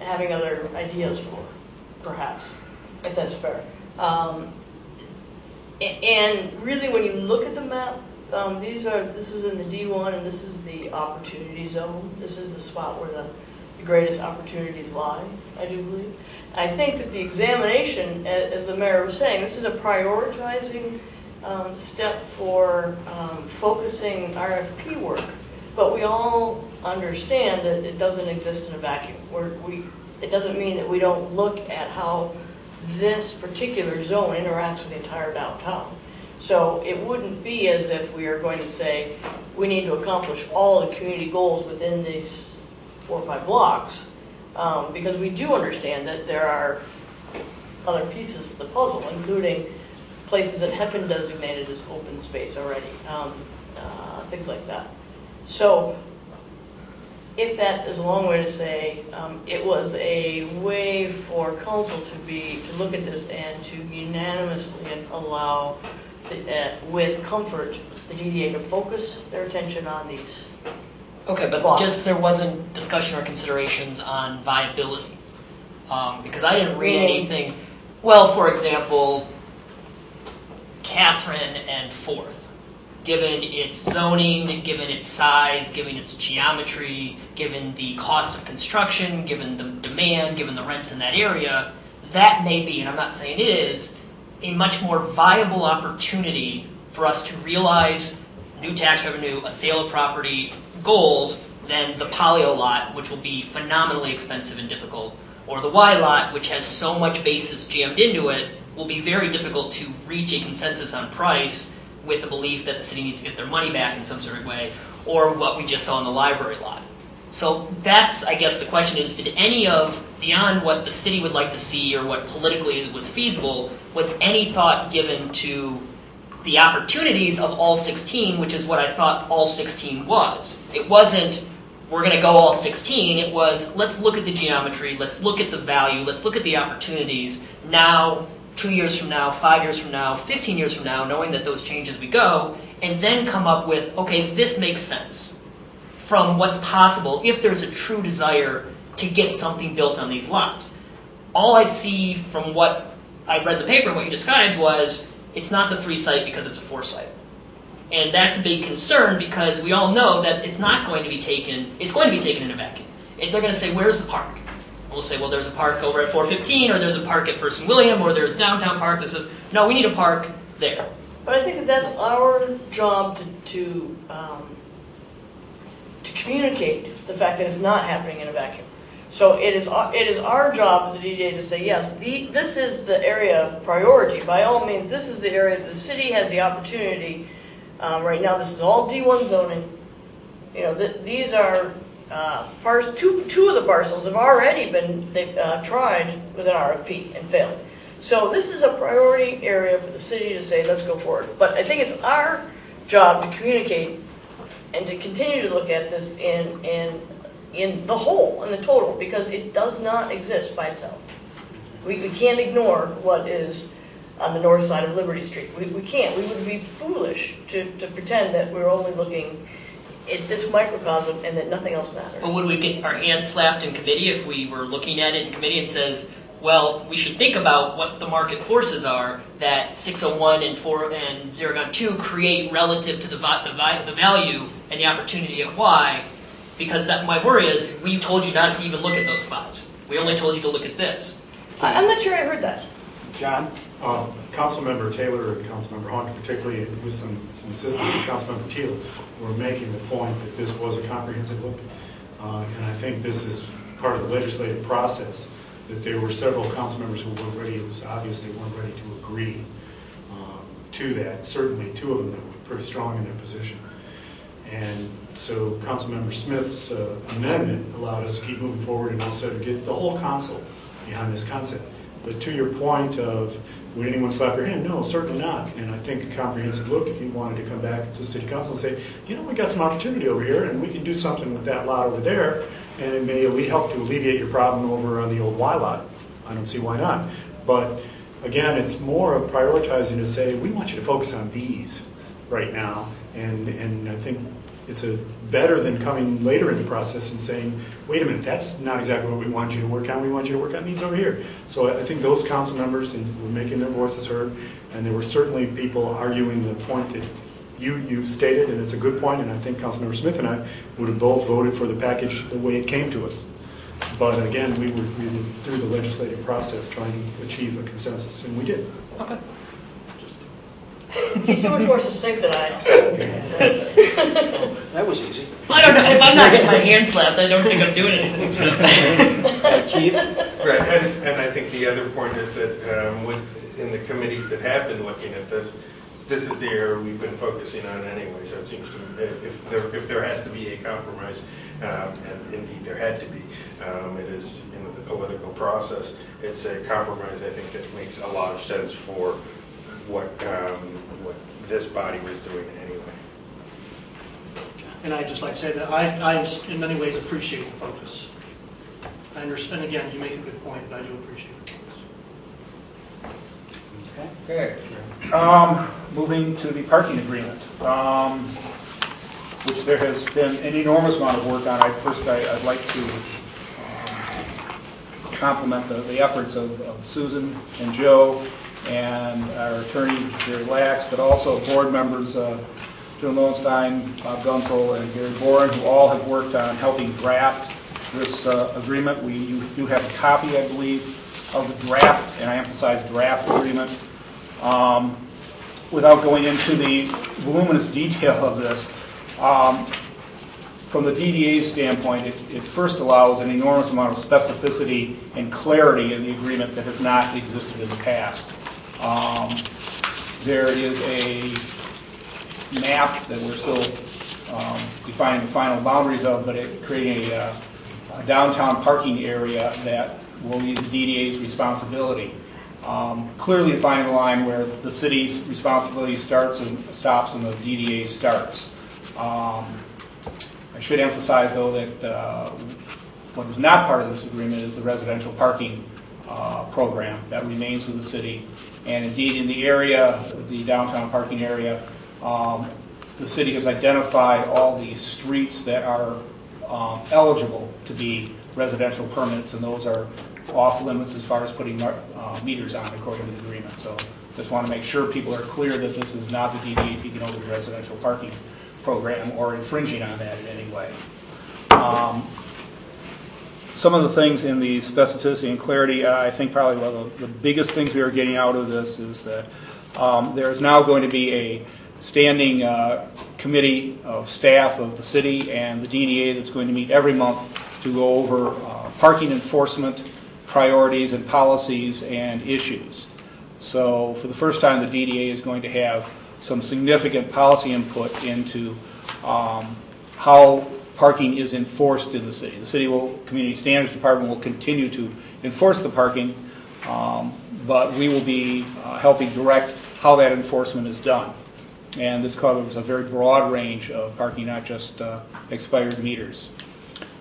having other ideas for, perhaps, if that's fair. And really, when you look at the map, this is in the D1, and this is the opportunity zone. This is the spot where the greatest opportunities lie, I do believe. I think that the examination, as the mayor was saying, this is a prioritizing step for focusing RFP work, but we all understand that it doesn't exist in a vacuum. It doesn't mean that we don't look at how this particular zone interacts with the entire downtown. So it wouldn't be as if we are going to say we need to accomplish all the community goals within these 4 or 5 blocks, because we do understand that there are other pieces of the puzzle, including places that have been designated as open space already, things like that. So if that is a long way to say, it was a way for council to look at this and to unanimously allow, with comfort, the DDA to focus their attention on these. Okay, but blocks. just there wasn't discussion or considerations on viability, because I didn't read anything. Well, for example, Catherine and 4th. Given its zoning, given its size, given its geometry, given the cost of construction, given the demand, given the rents in that area, that may be, and I'm not saying it is, a much more viable opportunity for us to realize new tax revenue, a sale of property goals than the Polio lot, which will be phenomenally expensive and difficult, or the Y lot, which has so much basis jammed into it, will be very difficult to reach a consensus on price with the belief that the city needs to get their money back in some sort of way, or what we just saw in the library lot. So that's, I guess the question is, did any of, beyond what the city would like to see or what politically was feasible, was any thought given to the opportunities of all 16, which is what I thought all 16 was? It wasn't, we're going to go all 16, it was, let's look at the geometry, let's look at the value, let's look at the opportunities now, 2 years from now, 5 years from now, 15 years from now, knowing that those change as we go, and then come up with, okay, this makes sense from what's possible if there's a true desire to get something built on these lots. All I see from what I read in the paper and what you described was, it's not the 3-site because it's a 4-site. And that's a big concern because we all know that it's not going to be taken, it's going to be taken in a vacuum. If they're going to say, where's the park? We'll say, well, there's a park over at 415, or there's a park at First and William, or there's downtown park that says, no, we need a park there. But I think that that's our job to communicate the fact that it's not happening in a vacuum. So it is our job as a DDA to say, yes, this is the area of priority. By all means, this is the area that the city has the opportunity. Right now, this is all D1 zoning. You know, these are two of the parcels have already been tried with an RFP and failed. So this is a priority area for the city to say, let's go forward. But I think it's our job to communicate and to continue to look at this in the whole, in the total, because it does not exist by itself. We can't ignore what is on the north side of Liberty Street. We can't. We would be foolish to pretend that we're only looking at this microcosm and that nothing else matters. But would we get our hands slapped in committee if we were looking at it in committee and says, well, we should think about what the market forces are that 601 and 0.2 create relative to the value and the opportunity at Y, because that my worry is we told you not to even look at those spots. We only told you to look at this. I'm not sure I heard that. John? Councilmember Taylor and Councilmember Hunt, particularly with some assistance from Councilmember Teal, were making the point that this was a comprehensive look. And I think this is part of the legislative process, that there were several council members who were ready, obviously weren't ready to agree to that. Certainly two of them that were pretty strong in their position. And so Councilmember Smith's amendment allowed us to keep moving forward and also to get the whole council behind this concept. But to your point of, would anyone slap your hand? No, certainly not. And I think a comprehensive look, if you wanted to come back to City Council and say, you know, we got some opportunity over here and we can do something with that lot over there, and it may help to alleviate your problem over on the old Y lot. I don't see why not. But again, it's more of prioritizing to say, we want you to focus on these right now. And I think it's better than coming later in the process and saying, wait a minute, that's not exactly what we want you to work on. We want you to work on these over here. So I think those council members were making their voices heard, and there were certainly people arguing the point that you stated, and it's a good point, and I think Councilmember Smith and I would have both voted for the package the way it came to us. But again, we were through the legislative process trying to achieve a consensus, and we did. Okay. He's so much more succinct than I am. That was easy. I don't know. If I'm not getting my hand slapped, I don't think I'm doing anything. So. Keith? Right, and I think the other point is that in the committees that have been looking at this is the area we've been focusing on anyway. So it seems to me if there has to be a compromise, and indeed there had to be, it is in the political process. It's a compromise, I think, that makes a lot of sense for what this body was doing anyway. And I'd just like to say that I in many ways appreciate the focus. I understand, again, you make a good point, but I do appreciate the focus. Okay. Moving to the parking agreement, which there has been an enormous amount of work on. I'd like to compliment the efforts of Susan and Joe and our attorney, Gary Lax, but also board members, Joe Lowenstein, Bob Gunzel, and Gary Boren, who all have worked on helping draft this agreement. You do have a copy, I believe, of the draft, and I emphasize draft agreement. Without going into the voluminous detail of this, from the DDA's standpoint, it first allows an enormous amount of specificity and clarity in the agreement that has not existed in the past. There is a map that we're still defining the final boundaries of, but creating a downtown parking area that will be the DDA's responsibility. Clearly defining the line where the city's responsibility starts and stops and the DDA starts. I should emphasize, though, that what is not part of this agreement is the residential parking program that remains with the city. And indeed, in the area, the downtown parking area, the city has identified all the streets that are eligible to be residential permits, and those are off limits as far as putting meters on according to the agreement. So just want to make sure people are clear that this is not the DDA taking over the residential parking program or infringing on that in any way. Some of the things in the specificity and clarity, I think probably one of the biggest things we are getting out of this is that there is now going to be a standing committee of staff of the city and the DDA that's going to meet every month to go over parking enforcement priorities and policies and issues. So for the first time, the DDA is going to have some significant policy input into how parking is enforced in the city. The Community Standards Department will continue to enforce the parking, but we will be helping direct how that enforcement is done. And this covers a very broad range of parking, not just expired meters.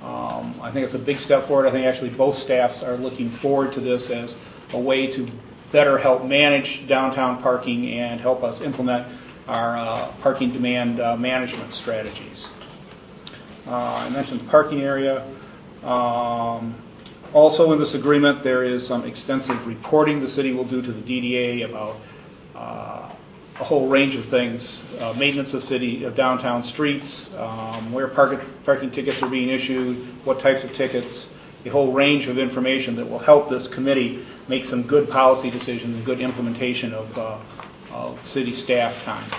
I think it's a big step forward. I think actually both staffs are looking forward to this as a way to better help manage downtown parking and help us implement our parking demand management strategies. I mentioned the parking area. Also in this agreement, there is some extensive reporting the city will do to the DDA about a whole range of things, maintenance of downtown streets, where parking tickets are being issued, what types of tickets, a whole range of information that will help this committee make some good policy decisions and good implementation of city staff time.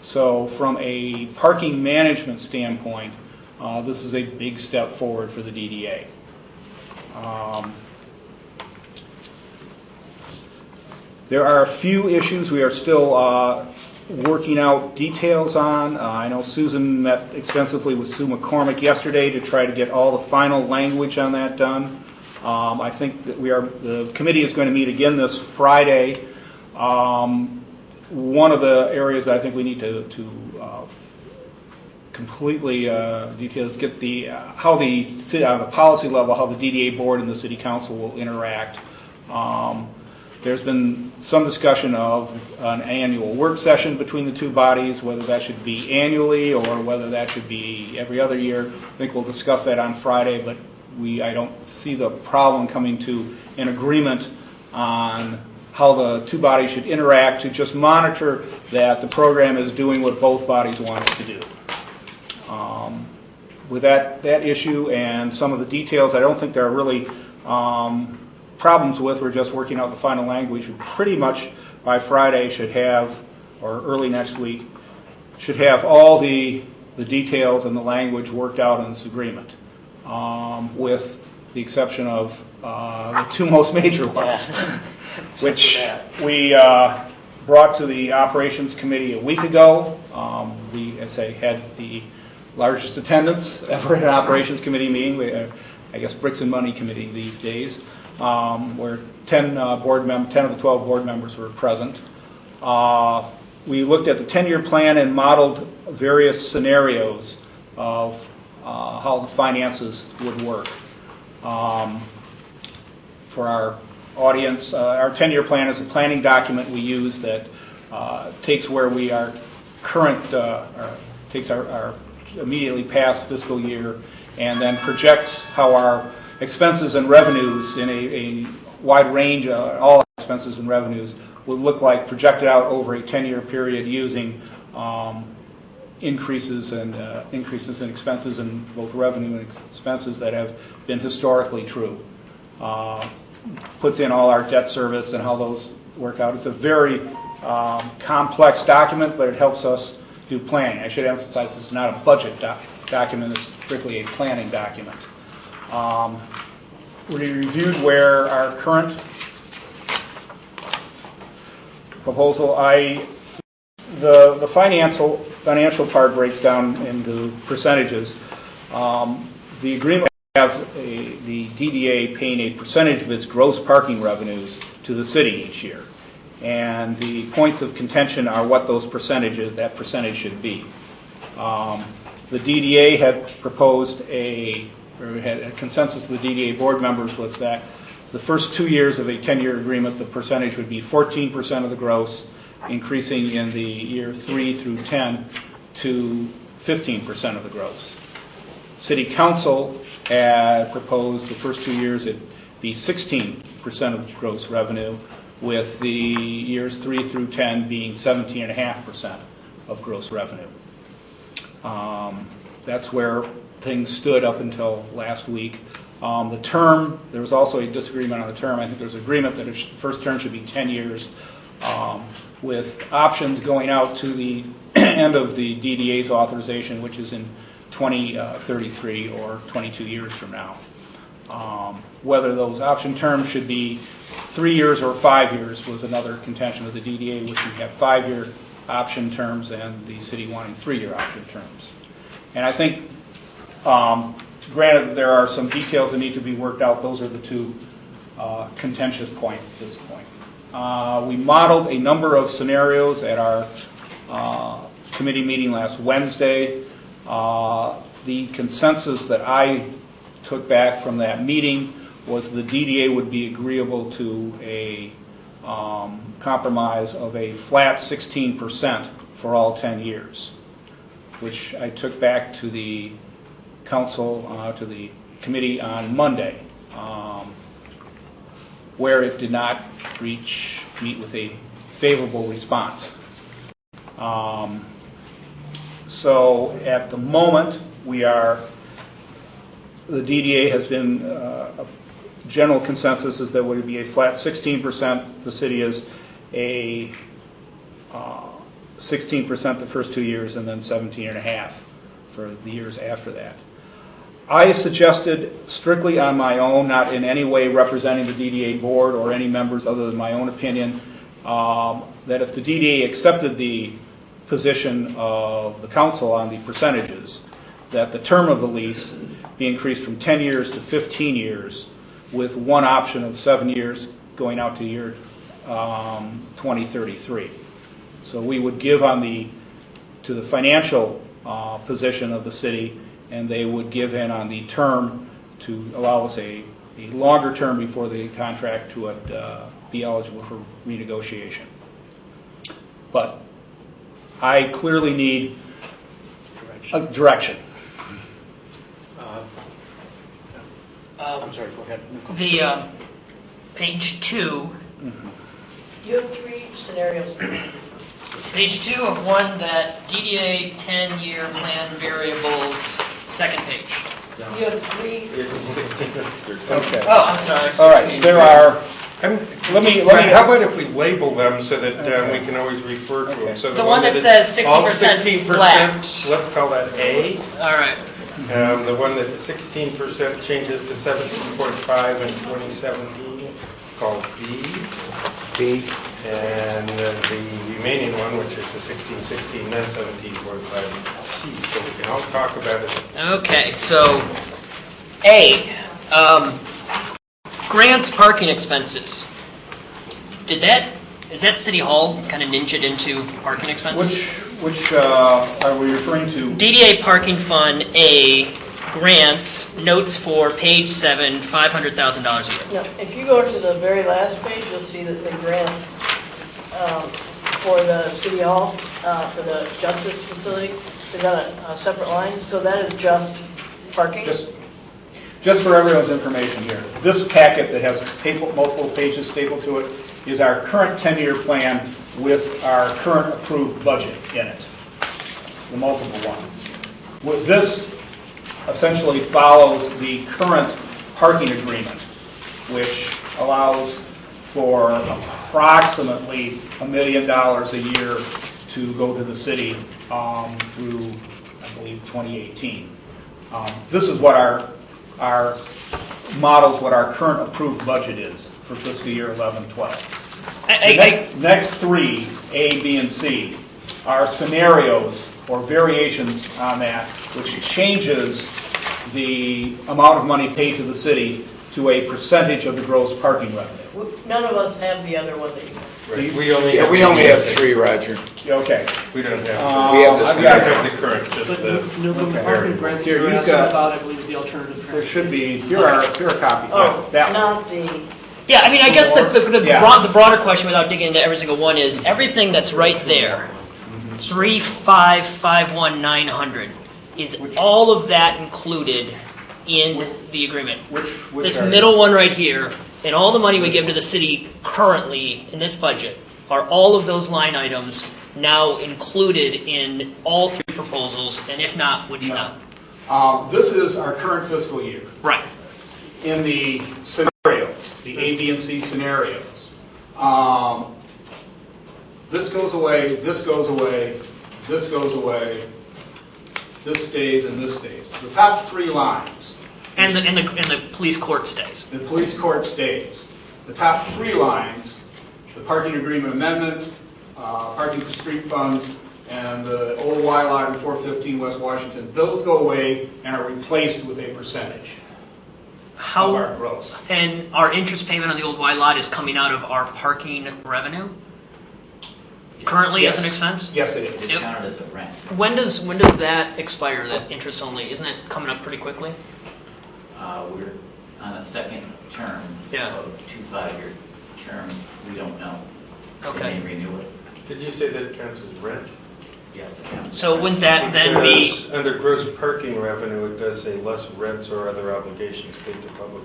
So from a parking management standpoint, this is a big step forward for the DDA. There are a few issues we are still working out details on. I know Susan met extensively with Sue McCormick yesterday to try to get all the final language on that done. I think that the committee is going to meet again this Friday. One of the areas that I think we need to completely detail is get how on the policy level, how the DDA board and the city council will interact. There's been some discussion of an annual work session between the two bodies, whether that should be annually or whether that should be every other year. I think we'll discuss that on Friday, but I don't see the problem coming to an agreement on how the two bodies should interact to just monitor that the program is doing what both bodies want it to do. With that issue and some of the details, I don't think there are really problems with. We're just working out the final language. We pretty much by Friday should have, or early next week, should have all the details and the language worked out in this agreement, with the exception of the two most major ones, which we brought to the Operations Committee a week ago. We, as I had the largest attendance ever at an Operations Committee meeting. I guess Bricks and Money Committee these days, where 10 of the 12 board members were present. We looked at the 10-year plan and modeled various scenarios of how the finances would work. For our audience, our 10-year plan is a planning document we use that takes where we are current, takes our immediately past fiscal year and then projects how our expenses and revenues in a wide range of all expenses and revenues would look like projected out over a 10-year period using increases in expenses in both revenue and expenses that have been historically true. Puts in all our debt service and how those work out. It's a very complex document, but it helps us do planning. I should emphasize this is not a budget document, it's strictly a planning document. We reviewed where our current proposal, the financial part breaks down into percentages. The agreement have the DDA paying a percentage of its gross parking revenues to the city each year. And the points of contention are what that percentage should be. The DDA had proposed had a consensus of the DDA board members was that the first 2 years of a 10-year agreement, the percentage would be 14% of the gross, increasing in the year 3 through 10 to 15% of the gross. City Council had proposed the first 2 years it'd be 16% of the gross revenue, with the years 3 through 10 being 17.5% of gross revenue. That's where things stood up until last week. The term, there was also a disagreement on the term. I think there was agreement that the first term should be 10 years, with options going out to the end of the DDA's authorization, which is in 2033 or 22 years from now. Whether those option terms should be 3 years or 5 years was another contention of the DDA, which we have 5-year option terms and the city wanting 3-year option terms. And I think, granted that there are some details that need to be worked out, those are the two contentious points at this point. We modeled a number of scenarios at our committee meeting last Wednesday. The consensus that I took back from that meeting was the DDA would be agreeable to a compromise of a flat 16% for all 10 years, which I took back to the council, to the committee on Monday, where it did not meet with a favorable response. So at the moment, the DDA has been, a general consensus is that would be a flat 16%. The city is a 16% the first 2 years and then 17.5% for the years after that. I suggested, strictly on my own, not in any way representing the DDA board or any members other than my own opinion, that if the DDA accepted the position of the council on the percentages, that the term of the lease be increased from 10 years to 15 years with one option of 7 years going out to year 2033. So we would give to the financial position of the city, and they would give in on the term to allow us a longer term before the contract to be eligible for renegotiation. But I clearly need a direction. I'm sorry, go ahead. The page 2. You have 3 scenarios. Page 2 of one that DDA 10-year plan variables, second page. You have 3. Isn't 16? Okay. Oh, I'm sorry. All right. There are. Let me. How about if we label them so that we can always refer to them? So The one that says 60% flat. Let's call that A. All right. The one that's 16% changes to 17.5 in 2017, called B. And the remaining one, which is the 16-16, then 17.5 C. So we can all talk about it. Okay, so A, grants parking expenses. Is that City Hall kind of ninja'd into parking expenses? Which are we referring to? DDA Parking Fund A, grants, notes for page 7, $500,000 a year. No, if you go to the very last page, you'll see that the grant for the City Hall, for the Justice Facility, is on a separate line, so that is just parking. Just for everyone's information here, this packet that has multiple pages stapled to it is our current 10-year plan with our current approved budget in it, the multiple one. With this essentially follows the current parking agreement, which allows for approximately $1 million a year to go to the city through, I believe, 2018. This is what our models what our current approved budget is for fiscal year 11-12. The next 3, A, B, and C, are scenarios or variations on that, which changes the amount of money paid to the city to a percentage of the gross parking revenue. None of us have the other one that you have. Right. We only have 3, Roger. Okay. We don't have. We have I've got to have the current, just the parking grants Here, you're you've asking got- about, I believe, is the alternative. There should be, here are copies. Oh, That one. not the, Yeah, I mean, I guess the Yeah. broader question, without digging into every single one, is everything that's right there, 3,551,900, is all of that included in the agreement? Which This are- middle one right here, and all the money we give to the city currently in this budget, are all of those line items now included in all 3 proposals, and if not, which not? This is our current fiscal year. Right. In the scenarios, the A, B, and C scenarios, this goes away, this goes away, this goes away, this stays, and this stays. The top 3 lines. And the police court stays. The police court stays. The top 3 lines, the parking agreement amendment, parking for street funds, and the old Y lot in 415 West Washington, those go away and are replaced with a percentage. How, of our gross. and our interest payment on the old Y lot is coming out of our parking revenue? Currently as an Yes. expense? Yes, it is. Yep. Counted as a rent. When does that expire, that interest only? Isn't it coming up pretty quickly? We're on a second term Yeah. of 2 5-year term. We don't know. Okay. They may renew it. Did you say that counts as rent? Yes, it counts. So wouldn't that then be, Because under gross parking revenue, it does say less rents or other obligations paid to public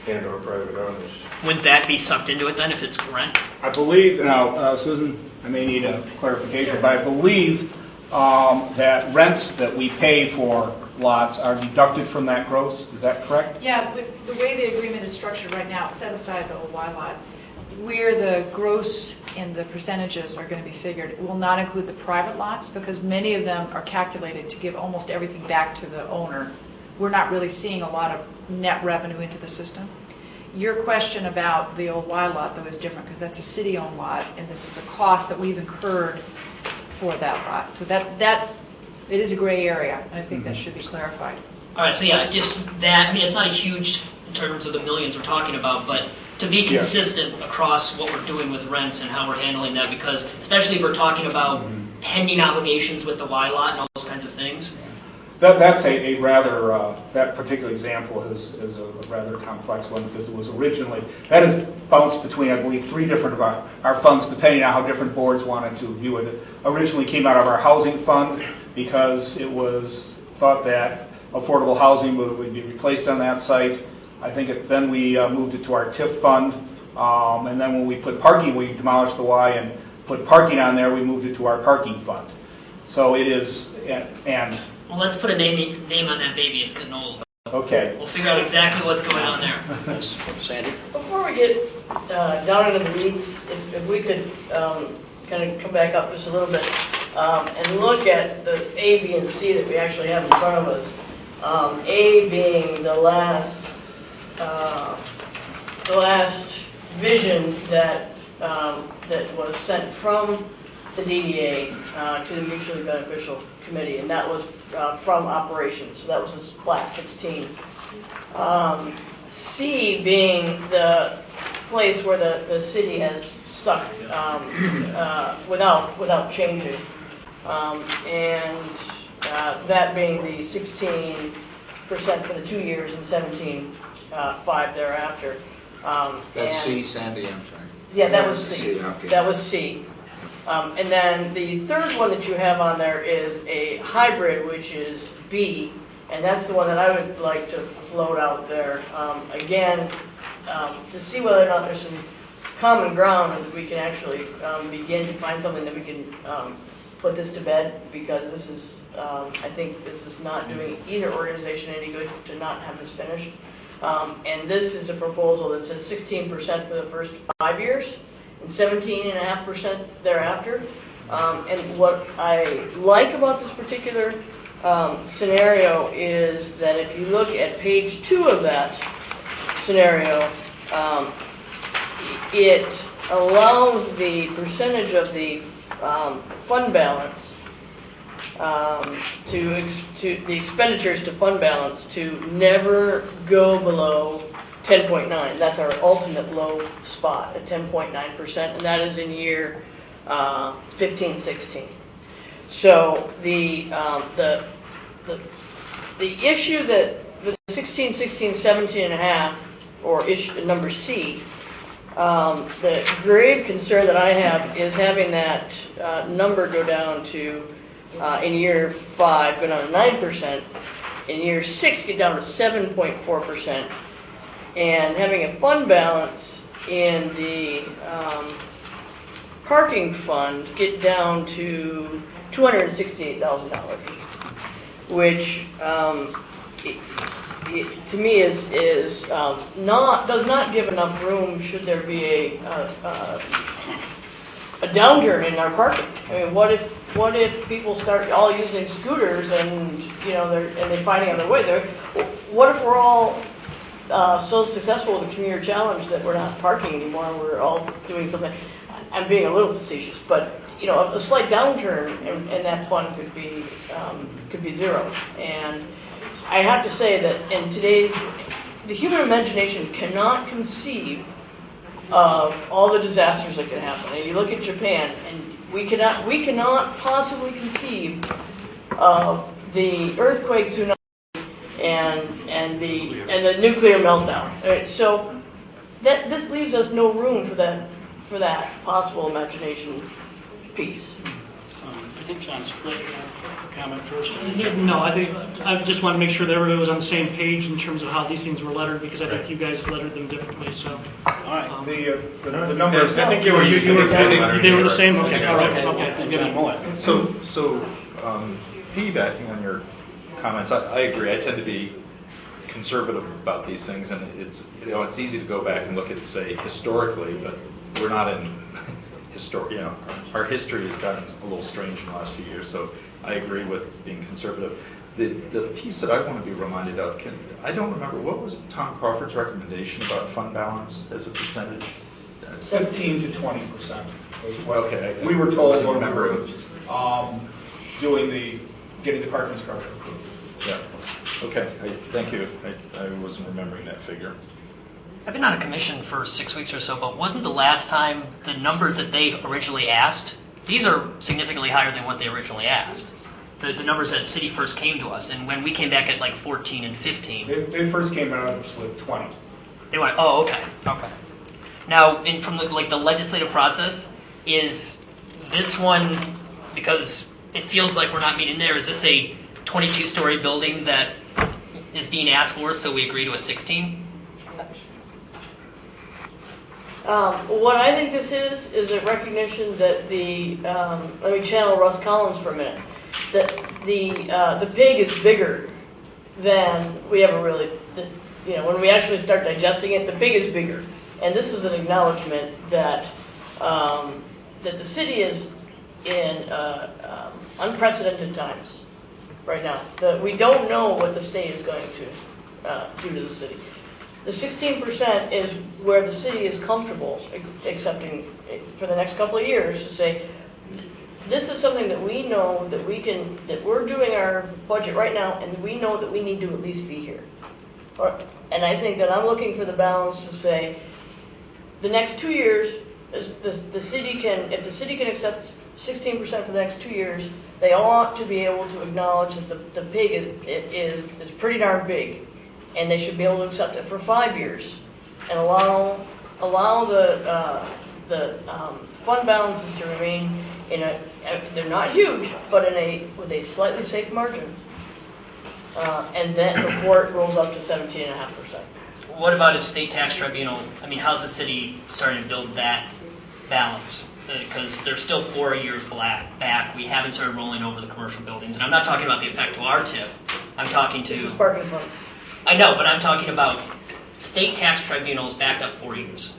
and or private owners. wouldn't that be sucked into it then if it's rent? I believe, now, Susan, I may need a clarification, but I believe that rents that we pay for lots are deducted from that gross. Is that correct? Yeah, but the way the agreement is structured right now, set aside the old Y lot, where the gross and the percentages are going to be figured, it will not include the private lots because many of them are calculated to give almost everything back to the owner. We're not really seeing a lot of net revenue into the system. Your question about the old Y lot, though, is different because that's a city-owned lot, and this is a cost that we've incurred for that lot. So that it is a gray area, and I think that should be clarified. All right, so yeah, just that, I mean, it's not a huge in terms of the millions we're talking about, but to be consistent across what we're doing with rents and how we're handling that, because especially if we're talking about pending obligations with the Y lot and all those kinds of things. That's a rather, that particular example is a rather complex one because it was originally, that is bounced between, I believe, 3 different of our funds depending on how different boards wanted to view it. It originally came out of our housing fund because it was thought that affordable housing would be replaced on that site. I think then we moved it to our TIF fund, and then when we put parking, we demolished the Y and put parking on there, we moved it to our parking fund. So it is, and Well, let's put a name on that baby. It's getting old. okay. We'll figure out exactly what's going on there. Sandy? Before we get down into the weeds, if we could kind of come back up just a little bit and look at the A, B, and C that we actually have in front of us. A being the last vision that was sent from the DDA to the mutually beneficial committee, and that was from operations. So that was this plat 16. C being the place where the city has stuck without changing, and that being the 16% for the 2 years and 17.5 thereafter. That's C, Sandy, I'm sorry. Yeah, that was C. C, okay. That was C. And then the third one that you have on there is a hybrid, which is B, and that's the one that I would like to float out there. Again, to see whether or not there's some common ground and we can actually begin to find something that we can put this to bed, because this is, I think this is not doing either organization any good to not have this finished. And this is a proposal that says 16% for the first 5 years and 17.5% thereafter. And what I like about this particular scenario is that if you look at page 2 of that scenario, it allows the percentage of the fund balance to the expenditures to fund balance to never go below 10.9. That's our ultimate low spot at 10.9%, and that is in year 15-16. So the issue that the 16, 16, 17 and a half, or issue number C, the grave concern that I have is having that number go down to, in year 5, go down to 9%, in year 6, get down to 7.4%, and having a fund balance in the parking fund get down to $268,000, which to me is does not give enough room should there be a downturn in our parking. I mean, what if people start all using scooters and they're finding other way there? What if we're all so successful with the commuter challenge that we're not parking anymore and we're all doing something? I'm being a little facetious, but a slight downturn in that fund could be zero. And I have to say that in today's the human imagination cannot conceive of all the disasters that can happen. And you look at Japan, and we cannot possibly conceive of the earthquake, tsunami, and the nuclear meltdown. All right, so this leaves us no room for that possible imagination piece. I think John split comment first. No, I just want to make sure that everybody was on the same page in terms of how these things were lettered, because I think you guys lettered them differently. So, all right. The numbers. I think you were the same. Okay, all right. Okay. So, piggybacking on your comments, I agree. I tend to be conservative about these things, and it's easy to go back and look at, say, historically, but we're not in our history has gotten a little strange in the last few years. So I agree with being conservative. The piece that I want to be reminded of, I don't remember, what was Tom Crawford's recommendation about fund balance as a percentage? 15 to 20%. Okay. We were told when we remember were getting the parking structure approved. Yeah. Okay. Thank you. I wasn't remembering that figure. I've been on a commission for 6 weeks or so, but wasn't the last time the numbers that they originally asked, these are significantly higher than what they originally asked. The numbers that City first came to us, and when we came back at like 14 and 15. They first came out with 20. They went, oh, okay. Now, from the legislative process, is this one, because it feels like we're not meeting there, is this a 22-story building that is being asked for, so we agree to a 16? What I think this is a recognition that let me channel Russ Collins for a minute, that the pig is bigger than we ever really, when we actually start digesting it, the pig is bigger. And this is an acknowledgement that that the city is in unprecedented times right now. That we don't know what the state is going to do to the city. The 16% is where the city is comfortable accepting for the next couple of years to say, this is something that we know that that we're doing our budget right now, and we know that we need to at least be here. And I think that I'm looking for the balance to say, the next 2 years, if the city can accept 16% for the next 2 years, they ought to be able to acknowledge that the pig is pretty darn big. And they should be able to accept it for 5 years, and allow the fund balances to remain they're not huge, but with a slightly safe margin, and then before it rolls up to 17.5%. What about if state tax tribunal? I mean, how's the city starting to build that balance? Because they're still 4 years back. We haven't started rolling over the commercial buildings, and I'm not talking about the effect to our TIF. I'm talking to. This is parking funds. I know, but I'm talking about state tax tribunals backed up 4 years.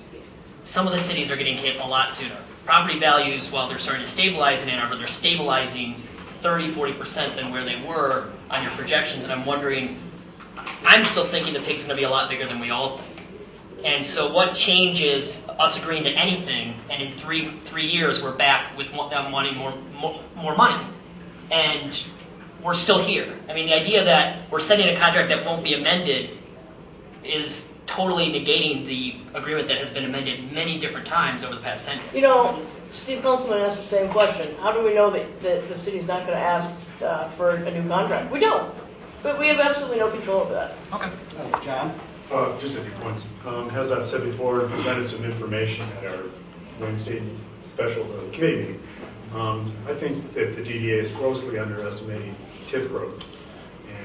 Some of the cities are getting hit a lot sooner. Property values, while they're starting to stabilize in Ann Arbor, they're stabilizing 30-40% than where they were on your projections. And I'm wondering, I'm still thinking the pig's going to be a lot bigger than we all think. And so what changes us agreeing to anything, and in three years we're back with them wanting more money. And we're still here. I mean, the idea that we're sending a contract that won't be amended is totally negating the agreement that has been amended many different times over the past 10 years. Steve Councilman asked the same question. How do we know that the city's not going to ask for a new contract? We don't. But we have absolutely no control over that. Okay. John? Just a few points. As I've said before, I presented some information at our Wednesday special committee meeting. I think that the DDA is grossly underestimating TIF growth.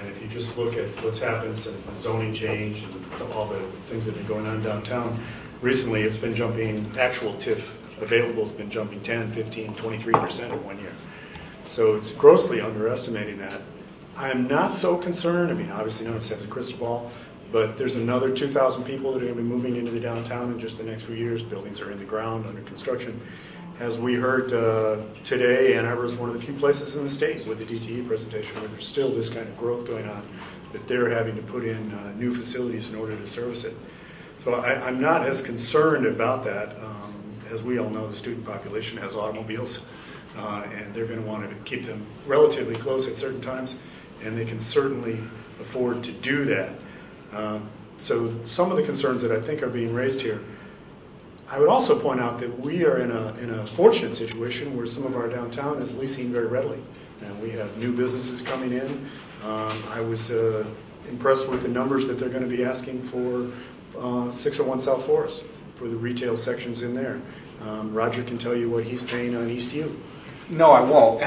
And if you just look at what's happened since the zoning change and all the things that have been going on downtown, recently it's been jumping, actual TIF available has been jumping 10, 15, 23% in 1 year. So it's grossly underestimating that. I am not so concerned. I mean, obviously none of us have a crystal ball, but there's another 2,000 people that are going to be moving into the downtown in just the next few years. Buildings are in the ground, under construction. As we heard today, Ann Arbor is one of the few places in the state with the DTE presentation where there's still this kind of growth going on, that they're having to put in new facilities in order to service it. So I'm not as concerned about that. As we all know, the student population has automobiles, and they're going to want to keep them relatively close at certain times, and they can certainly afford to do that. So some of the concerns that I think are being raised here, I would also point out that we are in a fortunate situation where some of our downtown is leasing very readily. And we have new businesses coming in. I was impressed with the numbers that they're going to be asking for 601 South Forest, for the retail sections in there. Roger can tell you what he's paying on East U. No, I won't.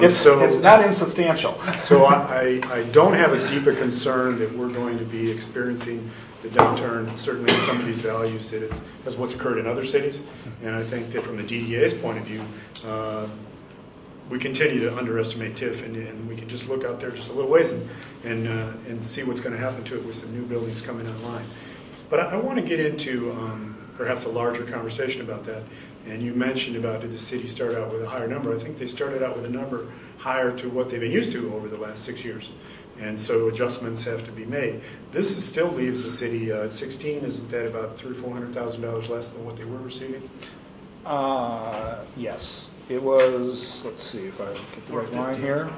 It's not insubstantial. So I don't have as deep a concern that we're going to be experiencing the downturn, certainly in some of these values, as what's occurred in other cities. And I think that from the DDA's point of view, we continue to underestimate TIF, and we can just look out there just a little ways and see what's going to happen to it with some new buildings coming online. But I want to get into perhaps a larger conversation about that. And you mentioned about, did the city start out with a higher number? I think they started out with a number higher to what they've been used to over the last 6 years. And so adjustments have to be made. This still leaves the city at 16. Isn't that about $300,000 or $400,000 less than what they were receiving? Yes. It was, let's see if I get the right line here.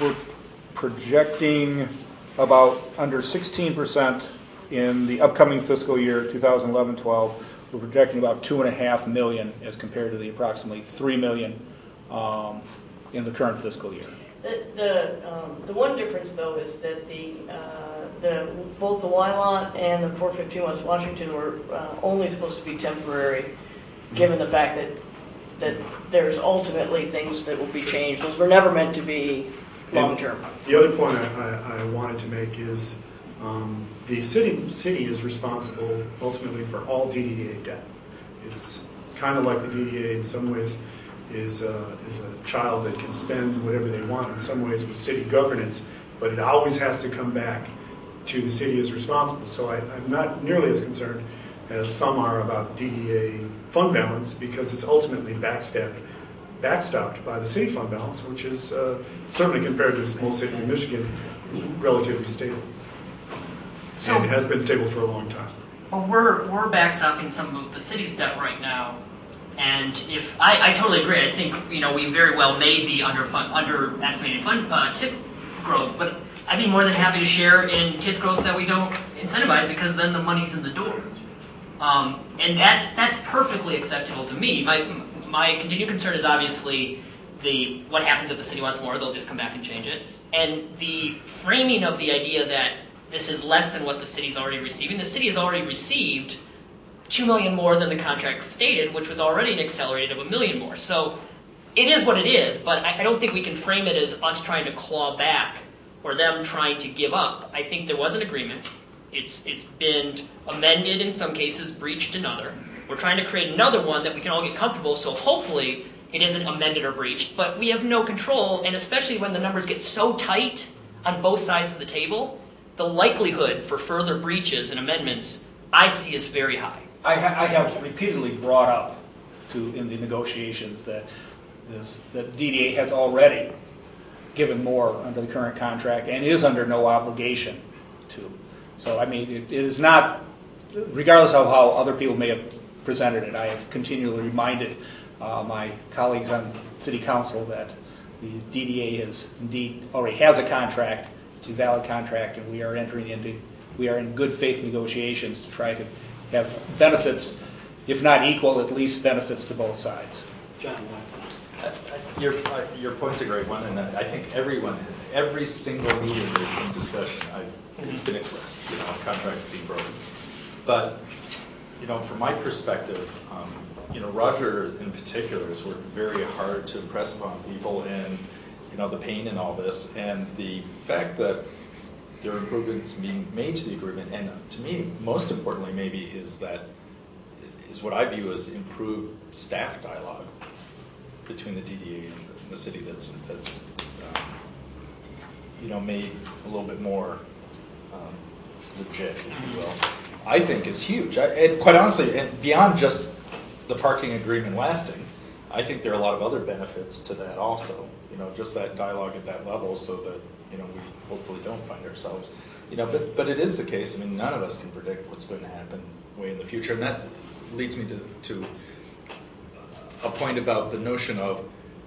We're projecting about under 16% in the upcoming fiscal year, 2011-12. We're projecting about $2.5 million as compared to the approximately $3 million in the current fiscal year. The one difference, though, is that both the Y lot and the 415 West Washington were only supposed to be temporary, given the fact that there's ultimately things that will be changed. Those were never meant to be long-term. The other point I wanted to make is the city is responsible ultimately for all DDA debt. It's kind of like the DDA in some ways is a child that can spend whatever they want in some ways with city governance, but it always has to come back to the city as responsible. So I'm not nearly as concerned as some are about DDA fund balance, because it's ultimately backstopped by the city fund balance, which is certainly compared to most cities in Michigan, relatively stable. So, and it has been stable for a long time. Well, we're backstopping some of the city's debt right now, and if I totally agree. I think we very well may be underestimating TIF growth, but I'd be more than happy to share in TIF growth that we don't incentivize, because then the money's in the door, and that's perfectly acceptable to me. My continued concern is obviously what happens if the city wants more. They'll just come back and change it, and the framing of the idea that this is less than what the city's already receiving. The city has already received $2 million more than the contract stated, which was already an accelerated of $1 million more. So it is what it is, but I don't think we can frame it as us trying to claw back or them trying to give up. I think there was an agreement. It's been amended in some cases, breached in other. We're trying to create another one that we can all get comfortable, so hopefully it isn't amended or breached. But we have no control, and especially when the numbers get so tight on both sides of the table, the likelihood for further breaches and amendments I see is very high. I have repeatedly brought up in the negotiations that DDA has already given more under the current contract and is under no obligation to. So I mean, it is not, regardless of how other people may have presented it, I have continually reminded my colleagues on City Council that the DDA already has a contract. It's a valid contract, and we are in good faith negotiations to try to have benefits, if not equal, at least benefits to both sides. John, your point's a great one, and I think every single meeting there's some discussion. It's been expressed, contract being broken. But from my perspective, Roger in particular has worked very hard to impress upon people and the pain in all this, and the fact that there are improvements being made to the agreement, and to me, most importantly, maybe is what I view as improved staff dialogue between the DDA and the city that's made a little bit more legit, if you will. I think is huge. And quite honestly, and beyond just the parking agreement lasting, I think there are a lot of other benefits to that also. Just that dialogue at that level, so that we hopefully don't find ourselves. But it is the case. I mean, none of us can predict what's going to happen way in the future, and that leads me to a point about the notion of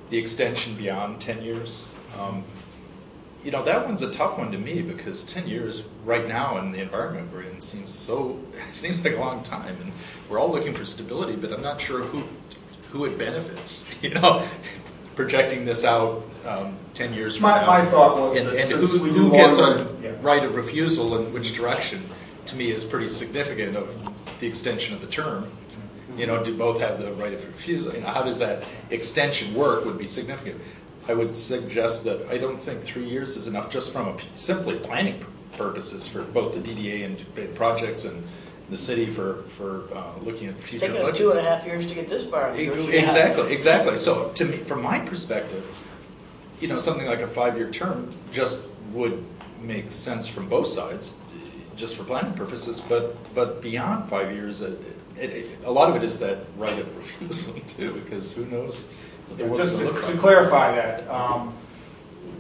the extension beyond 10 years. that one's a tough one to me because 10 years right now in the environment we're in seems like a long time, and we're all looking for stability, but I'm not sure who it benefits. Projecting this out 10 years from now. My thought was and that who gets a right of refusal in which direction, to me, is pretty significant of the extension of the term. Do both have the right of refusal? How does that extension work would be significant. I would suggest that I don't think 3 years is enough just from simply planning purposes for both the DDA and projects and the city for looking at future Taking us budgets. 2.5 years to get this far. Exactly. So to me, from my perspective, something like a 5-year term just would make sense from both sides, just for planning purposes. But beyond 5 years, a lot of it is that right of refusal too, because who knows what the world's Just going to look like. to clarify that,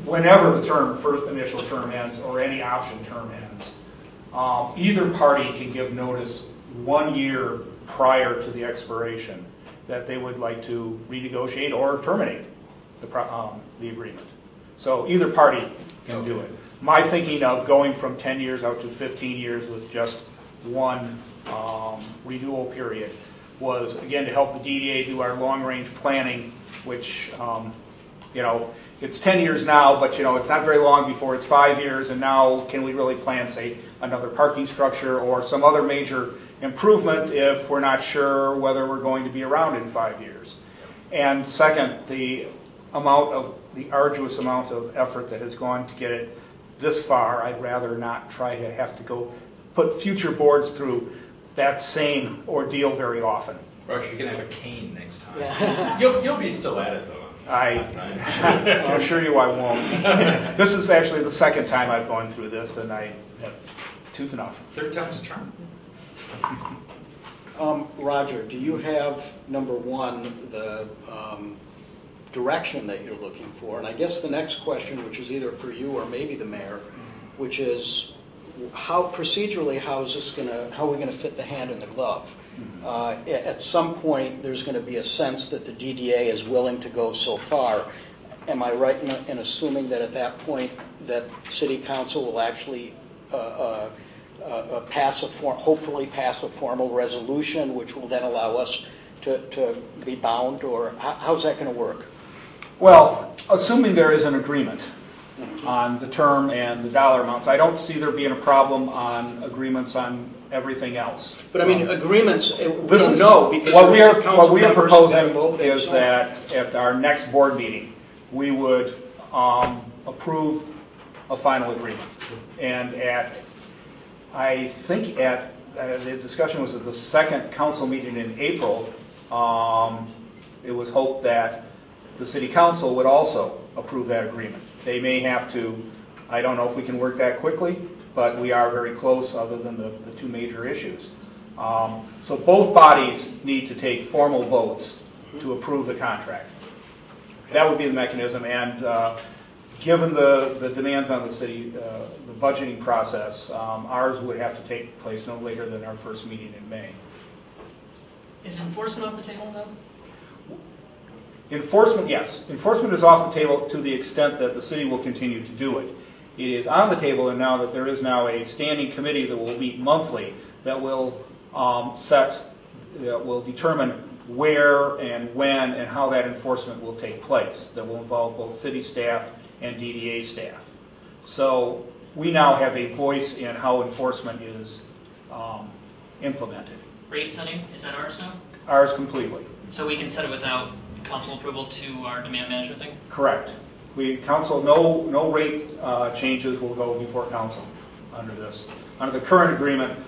whenever the first initial term ends or any option term ends, either party can give notice 1 year prior to the expiration that they would like to renegotiate or terminate the agreement. So either party can do it. My thinking of going from 10 years out to 15 years with just one renewal period was, again, to help the DDA do our long-range planning, which, it's 10 years now, but, it's not very long before it's 5 years, and now can we really plan, say, another parking structure or some other major improvement if we're not sure whether we're going to be around in 5 years. And second, the arduous amount of effort that has gone to get it this far, I'd rather not try to have to go put future boards through that same ordeal very often. Rush, you can have a cane next time. You'll be still at it, though. I'll assure you I won't. This is actually the second time I've gone through this, and two's enough. Third time's a charm. Roger, do you have, number one, the direction that you're looking for? And I guess the next question, which is either for you or maybe the mayor, which is how procedurally how are we going to fit the hand in the glove? At some point, there's going to be a sense that the DDA is willing to go so far. Am I right in assuming that at that point that City Council will actually hopefully pass a formal resolution, which will then allow us to be bound, or how's that going to work? Well, assuming there is an agreement on the term and the dollar amounts, I don't see there being a problem on agreements on everything else. But I mean, agreements, we don't know because what we are proposing is that at our next board meeting, we would approve a final agreement. And I think the discussion was at the second council meeting in April, it was hoped that the city council would also approve that agreement. They may have to, I don't know if we can work that quickly, but we are very close other than the two major issues. So both bodies need to take formal votes to approve the contract. That would be the mechanism, and given the demands on the city, the budgeting process, ours would have to take place no later than our first meeting in May. Is enforcement off the table now? Enforcement, yes. Enforcement is off the table to the extent that the city will continue to do it. It is on the table, and now that there is now a standing committee that will meet monthly that will will determine where and when and how that enforcement will take place. That will involve both city staff and DDA staff. So we now have a voice in how enforcement is implemented. Rate setting, is that ours now? Ours completely. So we can set it without council approval to our demand management thing? Correct. No rate changes will go before council under this. Under the current agreement,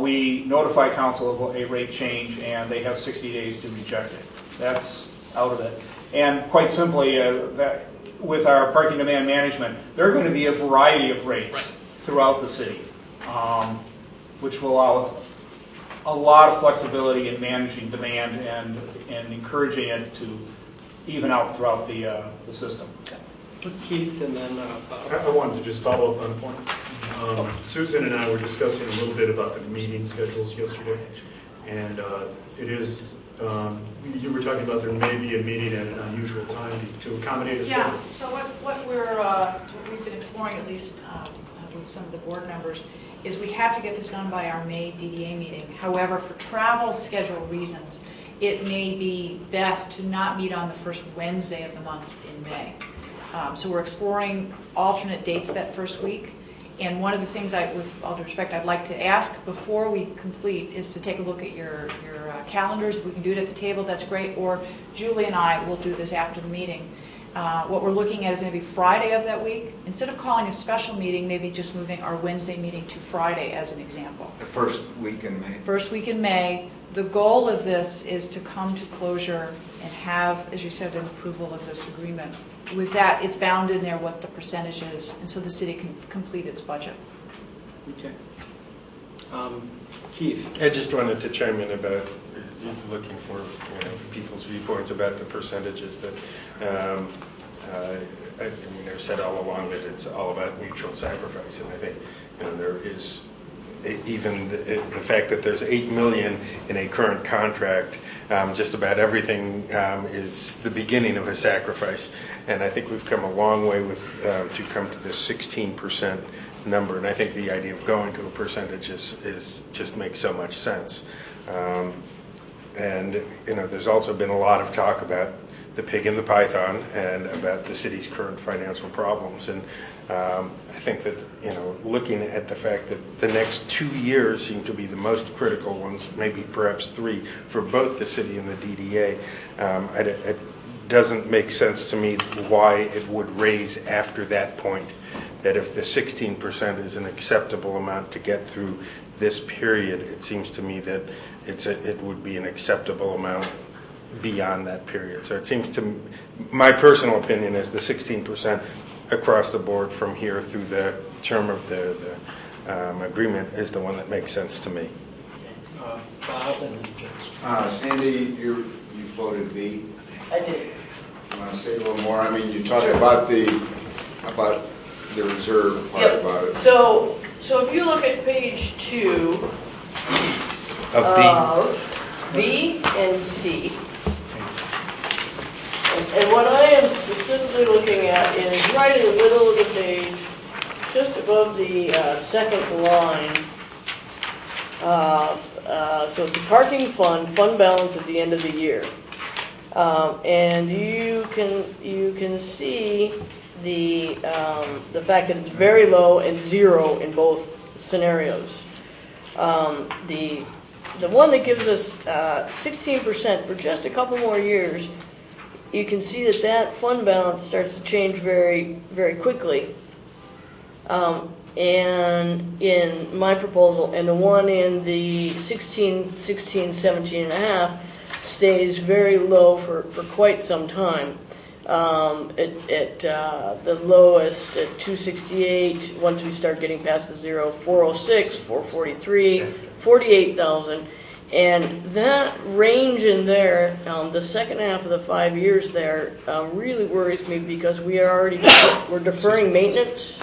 we notify council of a rate change, and they have 60 days to reject it. That's out of it. And quite simply, with our parking demand management, there are going to be a variety of rates throughout the city, which will allow us a lot of flexibility in managing demand and encouraging it to even out throughout the system. Keith, and then I wanted to just follow up on a point. Susan and I were discussing a little bit about the meeting schedules yesterday, and it is You were talking about there may be a meeting at an unusual time to accommodate a Yeah, schedule. so what we've been exploring, at least with some of the board members, is we have to get this done by our May DDA meeting. However, for travel schedule reasons, it may be best to not meet on the first Wednesday of the month in May. So we're exploring alternate dates that first week. And one of the things, with all due respect, I'd like to ask before we complete is to take a look at your calendars. If we can do it at the table, that's great. Or Julie and I will do this after the meeting. What we're looking at is maybe Friday of that week. Instead of calling a special meeting, maybe just moving our Wednesday meeting to Friday as an example. The first week in May. First week in May. The goal of this is to come to closure and have, as you said, an approval of this agreement. With that, it's bound in there what the percentage is, and so the city can complete its budget. Okay. Keith? I just wanted to chime in about just looking for people's viewpoints about the percentages that I mean, I've said all along that it's all about mutual sacrifice, and I think there is even the fact that there's $8 million in a current contract. Just about everything is the beginning of a sacrifice, and I think we've come a long way with to come to this 16% number, and I think the idea of going to a percentage is just makes so much sense. And there's also been a lot of talk about the pig and the python and about the city's current financial problems, and I think that looking at the fact that the next 2 years seem to be the most critical ones, maybe perhaps 3 for both the city and the DDA, it doesn't make sense to me why it would raise after that point. That if the 16% is an acceptable amount to get through this period, it seems to me that it would be an acceptable amount beyond that period. So it seems to my personal opinion is the 16% across the board from here through the term of the agreement is the one that makes sense to me. Bob and then James. Sandy, you voted B. I did. You want to say a little more? I mean, you talked about the reserve part about it. So if you look at page 2 of B and C, and what I am specifically looking at is right in the middle of the page, just above the second line. So it's the parking fund balance at the end of the year, and you can see the fact that it's very low and 0 in both scenarios. The one that gives us 16% for just a couple more years, you can see that fund balance starts to change very, very quickly. And in my proposal, and the one in the 16, 17 and a half stays very low for quite some time. At the lowest at 268, once we start getting past the 0, 406, 443, 48,000. And that range in there, the second half of the 5 years there, really worries me because we're deferring maintenance.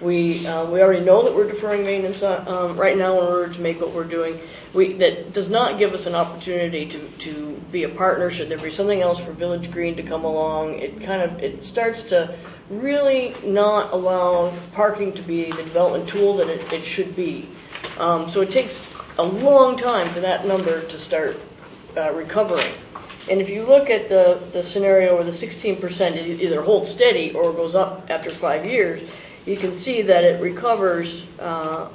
We already know that we're deferring maintenance right now in order to make what we're doing. That does not give us an opportunity to be a partner. Should there be something else for Village Green to come along, it starts to really not allow parking to be the development tool that it should be. So it takes a long time for that number to start recovering. And if you look at the scenario where the 16% either holds steady or goes up after 5 years, you can see that it recovers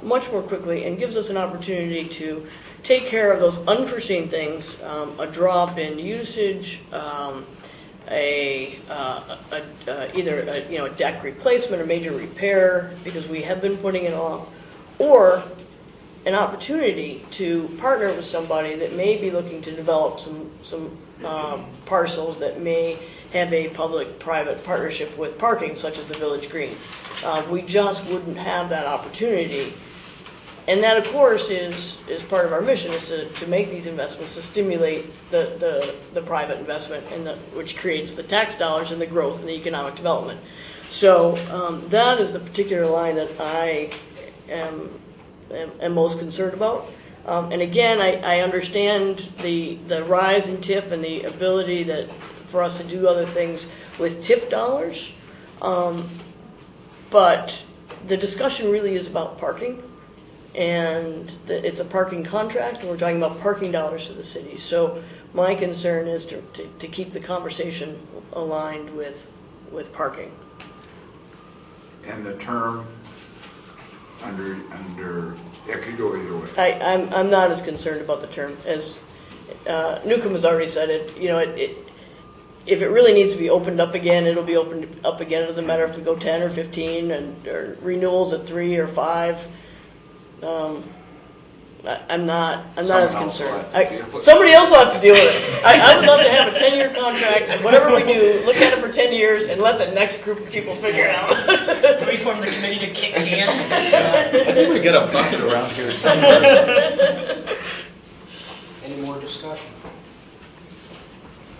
much more quickly and gives us an opportunity to take care of those unforeseen things, a drop in usage, either a deck replacement or major repair because we have been putting it off, or an opportunity to partner with somebody that may be looking to develop some parcels that may have a public-private partnership with parking, such as the Village Green. We just wouldn't have that opportunity. And that, of course, is part of our mission, is to make these investments, to stimulate the private investment, which creates the tax dollars and the growth and the economic development. So that is the particular line that I am most concerned about. And again, I understand the rise in TIF and the ability for us to do other things with TIF dollars. But the discussion really is about parking. And it's a parking contract, and we're talking about parking dollars to the city. So my concern is to keep the conversation aligned with parking. And the term under, it could go either way. I'm not as concerned about the term as Newcomb has already said it. You know, if it really needs to be opened up again, it'll be opened up again. It doesn't matter if we go 10 or 15 or renewals at 3 or 5. I'm not as concerned. Somebody else will have to deal with it. I would love to have a 10-year contract. Whatever we do, look at it for 10 years and let the next group of people figure it out. We form the committee to kick cans. I think we get a bucket around here somewhere. Any more discussion?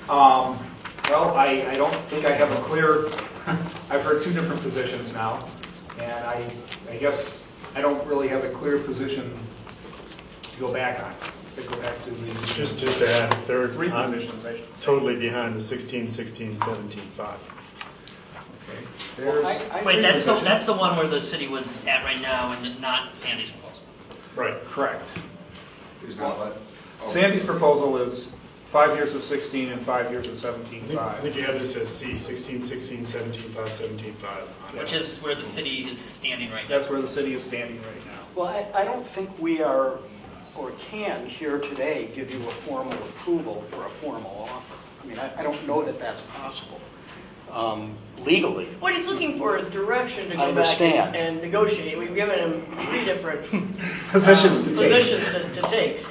Well, I don't think I have a clear, I've heard two different positions now, and I guess I don't really have a clear position to go back on. To go back to the... Just to add, they're three positions, I should say. Totally behind the 16, 16, 17, 5. Okay. There's Wait, that's the one where the city was at right now, and not Sandy's proposal. Right. correct. Is that what? Sandy's proposal is 5 years of 16 and 5 years of 17.5. I think you have this as C, 16, 16, 17, 5, 17, 5. Which is where the city is standing right now. That's where the city is standing right now. Well, I don't think we are or can here today give you a formal approval for a formal offer. I mean, I don't know that that's possible legally. What he's looking for is direction to I go back understand. and negotiate. We've given him 3 different Positions to take.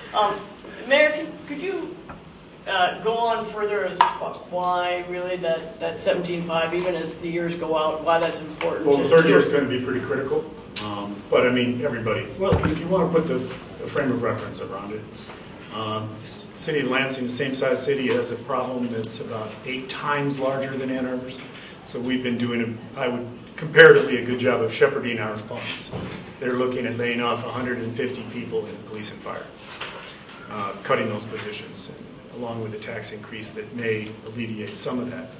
Mayor, could you go on further as why really that 17.5, even as the years go out, why that's important? Well, the third year is going to be pretty critical. But I mean, everybody, well, if you want to put the frame of reference around it, City of Lansing, the same size city, has a problem that's about 8 times larger than Ann Arbor's. So we've been doing, I would comparatively a good job of shepherding our funds. They're looking at laying off 150 people in police and fire, cutting those positions, along with a tax increase that may alleviate some of that.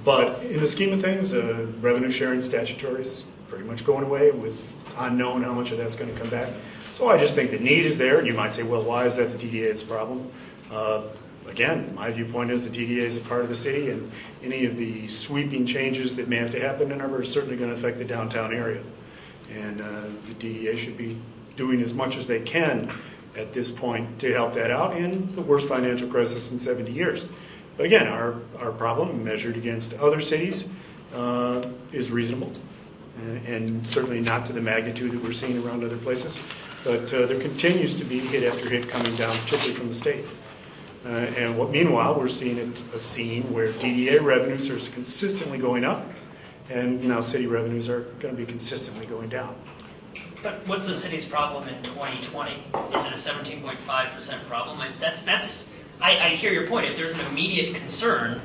But in the scheme of things, revenue sharing statutory is pretty much going away with unknown how much of that's going to come back. So I just think the need is there. You might say, well, why is that the TDA's problem? Again, my viewpoint is the TDA is a part of the city, and any of the sweeping changes that may have to happen in Arbor are certainly going to affect the downtown area. And the DDA should be doing as much as they can at this point to help that out in the worst financial crisis in 70 years. But again, our problem measured against other cities is reasonable, and certainly not to the magnitude that we're seeing around other places. But there continues to be hit after hit coming down, particularly from the state. Meanwhile, we're seeing a scene where DDA revenues are consistently going up, and now city revenues are going to be consistently going down. But what's the city's problem in 2020? Is it a 17.5% problem? I hear your point. If there's an immediate concern,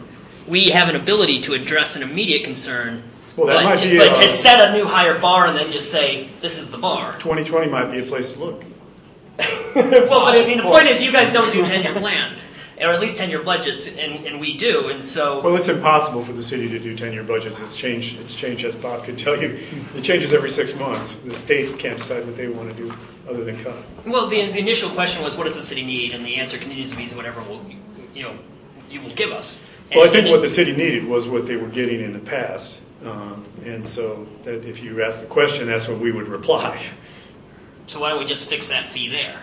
we have an ability to address an immediate concern. Well, that but to set a new higher bar and then just say, this is the bar. 2020 might be a place to look. Well, but I mean, the point is you guys don't do 10-year plans, or at least 10-year budgets, and we do, and so... Well, it's impossible for the city to do 10-year budgets. It's changed, as Bob could tell you. It changes every 6 months. The state can't decide what they want to do other than cut. Well, the initial question was, what does the city need? And the answer continues to be whatever you will give us. Well, I think what the city needed was what they were getting in the past. And so that if you ask the question, that's what we would reply. So why don't we just fix that fee there?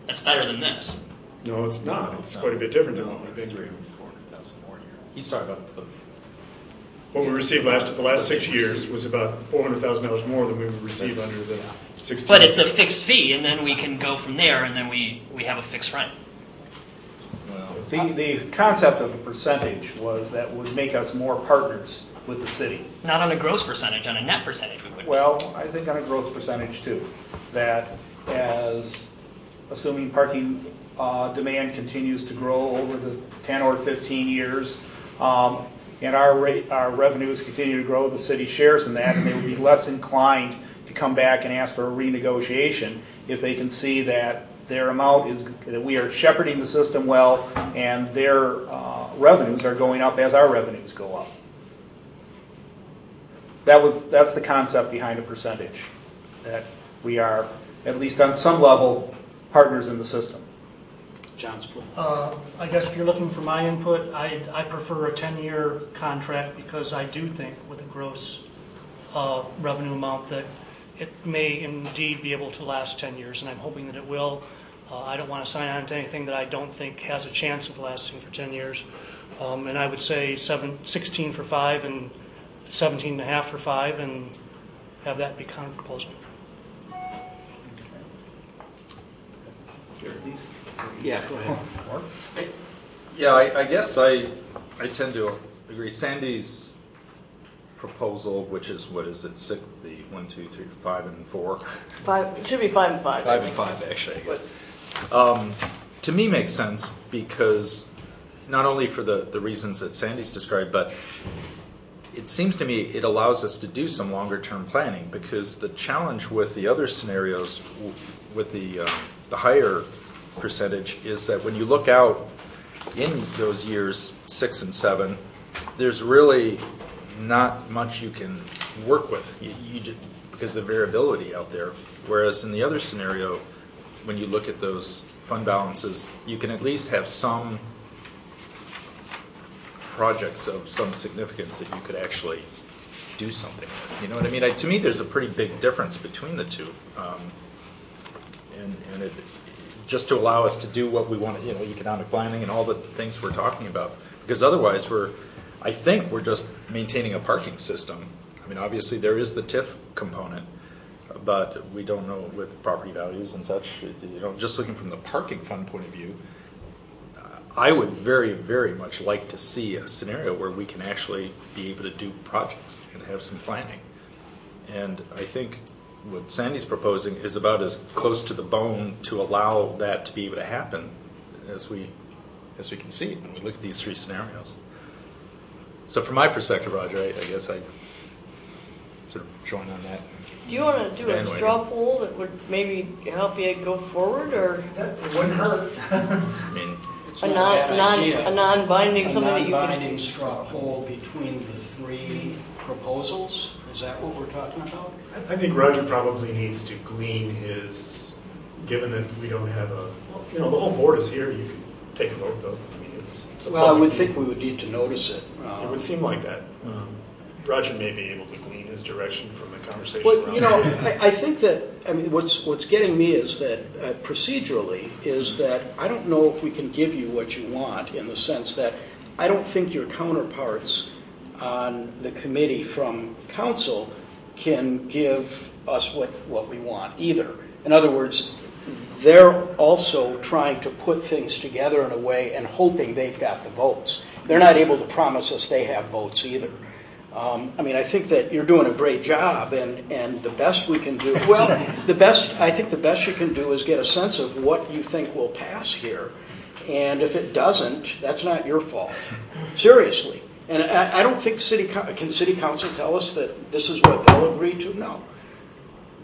That's better than this. No, it's not. It's quite a bit different than what we've been doing. 400,000 more a year. He's talking about what we received the last 6 years was about $400,000 more than we would receive under the 16. But it's a fixed fee, and then we can go from there, and then we have a fixed rent. The concept of the percentage was that would make us more partners with the city. Not on a gross percentage, on a net percentage we would. Well, I think on a gross percentage too. That as assuming parking demand continues to grow over the 10 or 15 years, and our revenues continue to grow, the city shares in that, and they would be less inclined to come back and ask for a renegotiation if they can see that their amount is, that we are shepherding the system well, and their revenues are going up as our revenues go up. That's the concept behind a percentage, that we are, at least on some level, partners in the system. John Split. I guess if you're looking for my input, I prefer a 10-year contract because I do think with a gross revenue amount that it may indeed be able to last 10 years, and I'm hoping that it will. I don't want to sign on to anything that I don't think has a chance of lasting for 10 years. And I would say 16 for 5 and 17.5 for 5, and have that be counter proposal. Yeah, go ahead. Yeah, I guess I tend to agree. Sandy's proposal, which is, what is it, 6, the 1, 2, 3, 5, and 4? 5, it should be 5 and 5. 5 and 5, actually, I guess. To me makes sense because not only for the reasons that Sandy's described, but it seems to me it allows us to do some longer term planning, because the challenge with the other scenarios with the higher percentage is that when you look out in those years 6 and 7, there's really not much you can work with because of the variability out there. Whereas in the other scenario, when you look at those fund balances, you can at least have some projects of some significance that you could actually do something with. You know what I mean? To me, there's a pretty big difference between the two. And it, just to allow us to do what we want, economic planning and all the things we're talking about. Because otherwise, I think we're just maintaining a parking system. I mean, obviously there is the TIF component, but we don't know with property values and such. Just looking from the parking fund point of view, I would very, very much like to see a scenario where we can actually be able to do projects and have some planning. And I think what Sandy's proposing is about as close to the bone to allow that to be able to happen as we can see it when we look at these 3 scenarios. So from my perspective, Roger, I guess I sort of join on that. Do you want to do a straw poll that would maybe help you go forward, or It wouldn't hurt. I mean, It's not a bad idea. a non-binding, something that you can... A non-binding straw poll between the 3 proposals? Is that what we're talking about? I think Roger probably needs to glean his, given that we don't have the whole board is here, you can take a vote though. I mean, it's a Well, I would public think we would need to notice it. It would seem like that. Roger may be able to glean his direction from the conversation Well, around. I think that, what's getting me is that procedurally is that I don't know if we can give you what you want, in the sense that I don't think your counterparts on the committee from council can give us what we want either. In other words, they're also trying to put things together in a way and hoping they've got the votes. They're not able to promise us they have votes either. I think that you're doing a great job, and the best we can do, I think the best you can do is get a sense of what you think will pass here. And if it doesn't, that's not your fault. Seriously. And I don't think city council tell us that this is what they'll agree to? No.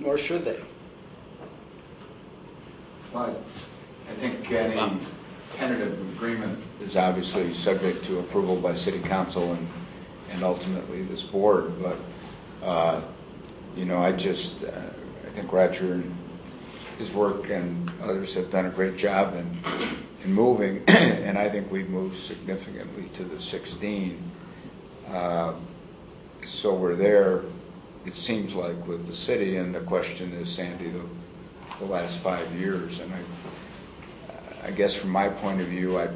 Nor should they. Well, I think any tentative agreement is obviously subject to approval by city council and ultimately this board. But, I think Roger and his work and others have done a great job in moving, and I think we've moved significantly to the 16. So we're there, it seems like, with the city, and the question is, Sandy, the last 5 years. And I guess from my point of view, I'd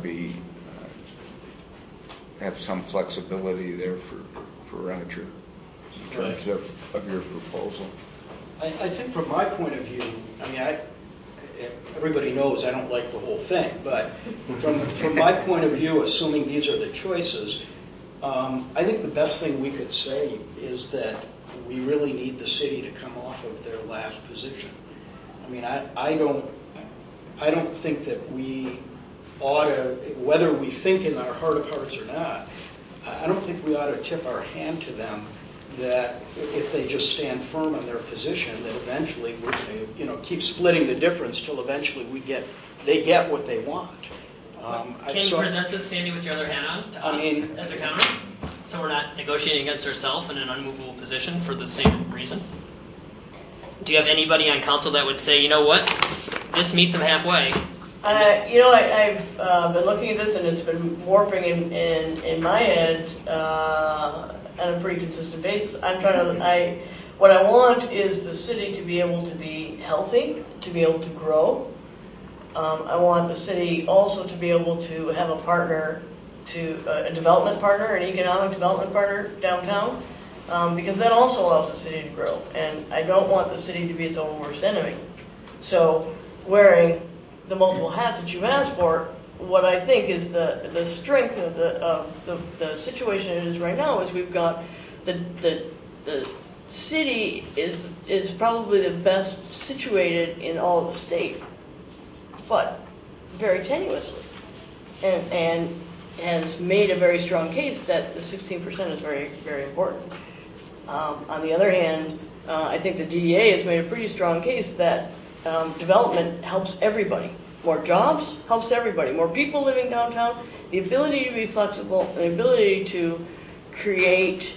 have some flexibility there for Roger in terms of your proposal. I think from my point of view, everybody knows I don't like the whole thing, but from my point of view, assuming these are the choices, I think the best thing we could say is that we really need the city to come off of their last position. I don't think that we ought to, whether we think in our heart of hearts or not, I don't think we ought to tip our hand to them that if they just stand firm on their position, that eventually we're going to, keep splitting the difference till eventually they get what they want. Can you present this, Sandy, with your other hand on to us as a county? So we're not negotiating against ourselves in an unmovable position for the same reason? Do you have anybody on council that would say, you know what, this meets them halfway? I've been looking at this, and it's been warping in my head on a pretty consistent basis. What I want is the city to be able to be healthy, to be able to grow. I want the city also to be able to have a partner, a development partner, an economic development partner downtown, because that also allows the city to grow. And I don't want the city to be its own worst enemy. So wearing the multiple hats that you've asked for, what I think is the strength of the situation it is right now is we've got the city is probably the best situated in all of the state, but very tenuously, and has made a very strong case that the 16% is very, very important. On the other hand, I think the DDA has made a pretty strong case that development helps everybody. More jobs helps everybody. More people living downtown. The ability to be flexible, the ability to create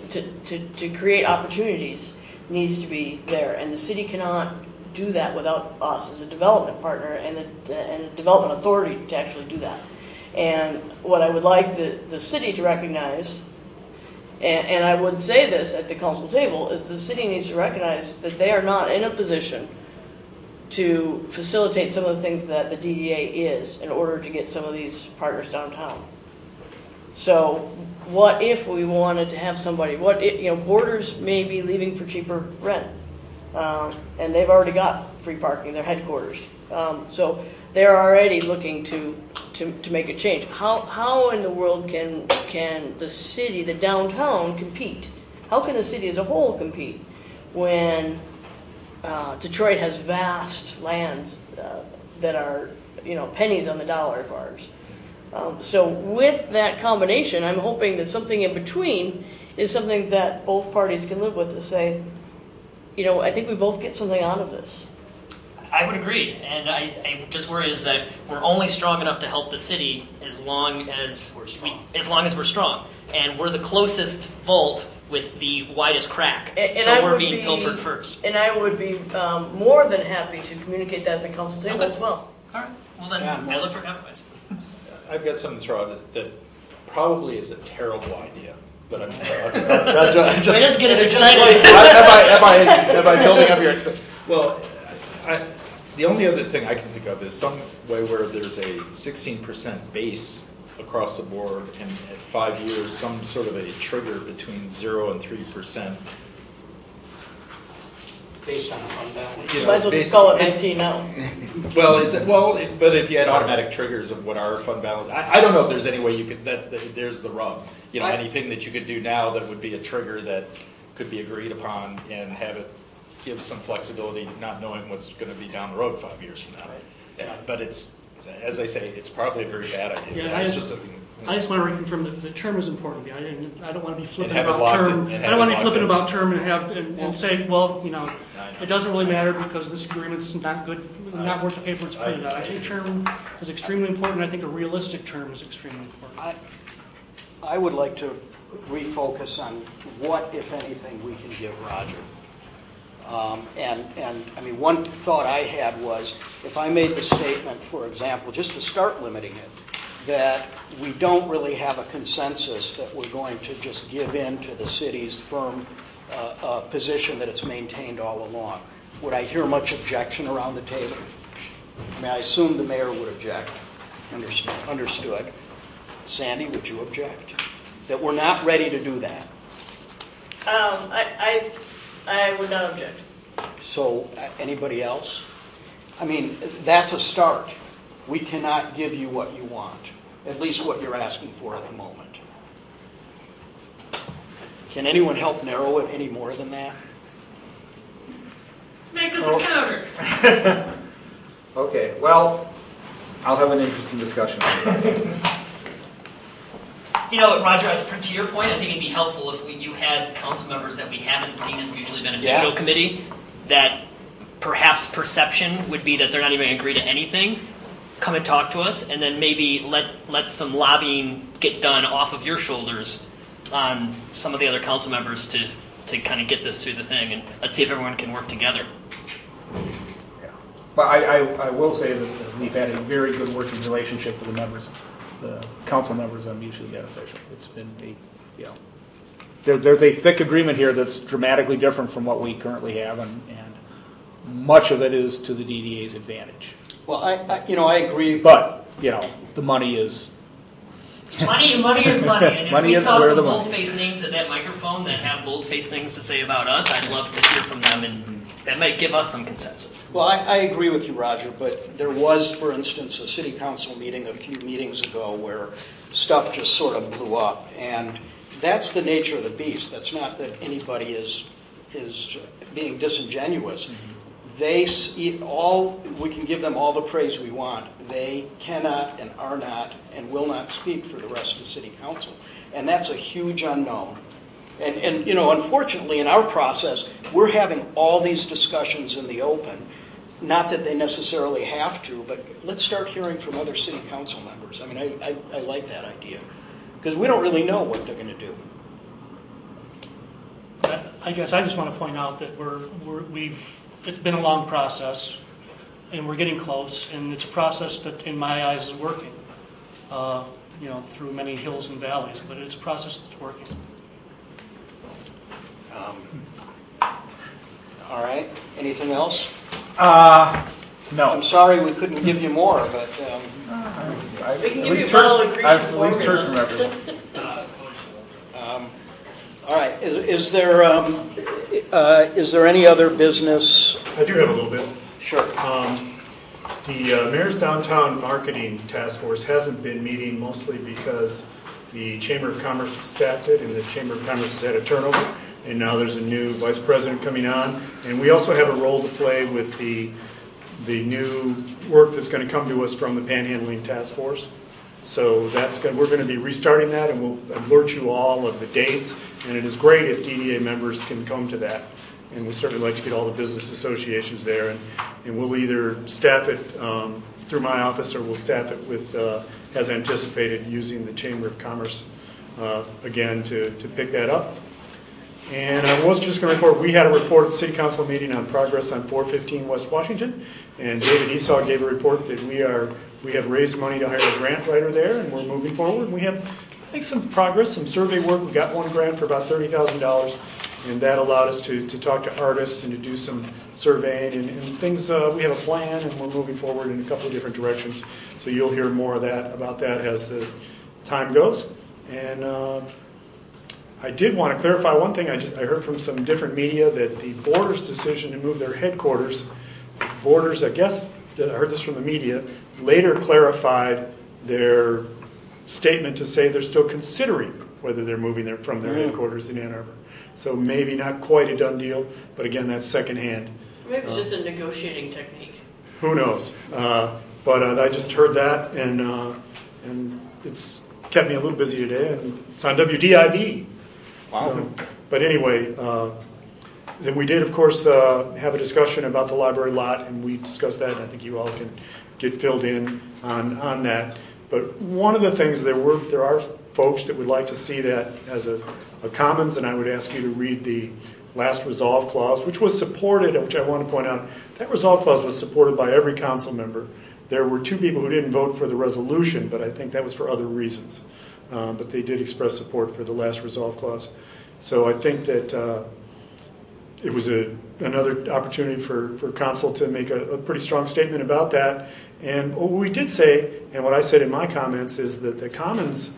to create opportunities needs to be there, and the city cannot do that without us as a development partner and a development authority to actually do that. And what I would like the city to recognize, and I would say this at the council table, is the city needs to recognize that they are not in a position to facilitate some of the things that the DDA is in order to get some of these partners downtown. So what if we wanted to have somebody, Borders may be leaving for cheaper rent, and they've already got free parking, their headquarters. So they're already looking to make a change. How in the world can the city, the downtown, compete? How can the city as a whole compete when Detroit has vast lands that are, pennies on the dollar of ours? So with that combination, I'm hoping that something in between is something that both parties can live with, to say, I think we both get something out of this. I would agree, and I just worry is that we're only strong enough to help the city as long as we're strong, and we're the closest vault with the widest crack, so we're being pilfered first. And I would be more than happy to communicate that at the council table as well. All right, well then, I look for compromise. I've got something to throw out that probably is a terrible idea, but I'm just get us excited. Am I building up your expectations? Well, the only other thing I can think of is some way where there's a 16% base across the board, and at 5 years, some sort of a trigger between 0 and 3%. Based on fund balance. Might as well just call it 19 now. But if you had automatic triggers of what our fund balance, I don't know if there's any way you could, there's the rub. Anything that you could do now that would be a trigger that could be agreed upon and have it give some flexibility, not knowing what's going to be down the road 5 years from now. Yeah, but it's, as I say, it's probably a very bad idea. Yeah, it's just something. I just want to reconfirm that the term is important. I don't want to be flippant about term. I don't want to be flippant about term and say, well, it doesn't really matter because this agreement's not good, not worth the paper it's printed on. I think term is extremely important. I think a realistic term is extremely important. I would like to refocus on what, if anything, we can give Roger. One thought I had was, if I made the statement, for example, just to start limiting it, that we don't really have a consensus that we're going to just give in to the city's firm position that it's maintained all along. Would I hear much objection around the table? I assume the mayor would object. Understood. Sandy, would you object? That we're not ready to do that? I would not object. So, anybody else? That's a start. We cannot give you what you want, at least what you're asking for at the moment. Can anyone help narrow it any more than that? Make us a counter. Okay, well, I'll have an interesting discussion. You know, Roger, to your point, I think it'd be helpful if you had council members that we haven't seen as mutually beneficial committee, that perhaps perception would be that they're not even going to agree to anything. Come and talk to us, and then maybe let some lobbying get done off of your shoulders on some of the other council members to kind of get this through the thing, and let's see if everyone can work together. But I will say that we've had a very good working relationship with the members, the council members on mutually beneficial. It's been there's a thick agreement here that's dramatically different from what we currently have, and much of it is to the DDA's advantage. Well, I agree. But, the money is... Money is money. And if Money we is saw where some the money- bold-faced names at that microphone that have bold-faced things to say about us, I'd love to hear from them, and that might give us some consensus. Well, I agree with you, Roger, but there was, for instance, a city council meeting a few meetings ago where stuff just sort of blew up, and that's the nature of the beast. That's not that anybody is being disingenuous. They we can give them all the praise we want. They cannot and are not and will not speak for the rest of the city council, and that's a huge unknown. And unfortunately, in our process, we're having all these discussions in the open. Not that they necessarily have to, but let's start hearing from other city council members. I mean, I like that idea, because we don't really know what they're going to do. I guess I just want to point out that it's been a long process, and we're getting close, and it's a process that, in my eyes, is working. Through many hills and valleys, but it's a process that's working. All right. Anything else? No. I'm sorry we couldn't give you more, but We can give you a bottle of I've at least heard from everyone. all right. Is there any other business? I do have a little bit. Sure. The Mayor's Downtown Marketing Task Force hasn't been meeting, mostly because the Chamber of Commerce staffed it, and the Chamber of Commerce has had a turnover, and now there's a new vice president coming on. And we also have a role to play with the new work that's going to come to us from the Panhandling Task Force. So we're going to be restarting that, and we'll alert you all of the dates. And it is great if DDA members can come to that. And we certainly like to get all the business associations there. And we'll either staff it through my office, or we'll staff it with, as anticipated, using the Chamber of Commerce again to pick that up. And I was just going to report, we had a report at the City Council meeting on progress on 415 West Washington. And David Esau gave a report that we have raised money to hire a grant writer there, and we're moving forward. We have, I think, some progress, some survey work. We got one grant for about $30,000. And that allowed us to talk to artists and to do some surveying and things. We have a plan, and we're moving forward in a couple of different directions. So you'll hear more about that as the time goes. And I did want to clarify one thing. I heard from some different media that the Borders decision to move their headquarters, Borders, I guess, I heard this from the media, later clarified their statement to say they're still considering whether they're moving from their headquarters in Ann Arbor. So maybe not quite a done deal, but again, that's secondhand. Maybe it's just a negotiating technique. Who knows? But I just heard that, and it's kept me a little busy today, and it's on WDIV. Wow. So, but anyway, then we did, of course, have a discussion about the library lot, and we discussed that, and I think you all can get filled in on that. But one of the things, there are folks that would like to see that as a commons, and I would ask you to read the last resolve clause, which was supported, which I want to point out, that resolve clause was supported by every council member. There were 2 people who didn't vote for the resolution, but I think that was for other reasons. But they did express support for the last resolve clause. So I think that it was another opportunity for council to make a pretty strong statement about that. And what we did say, and what I said in my comments, is that the commons,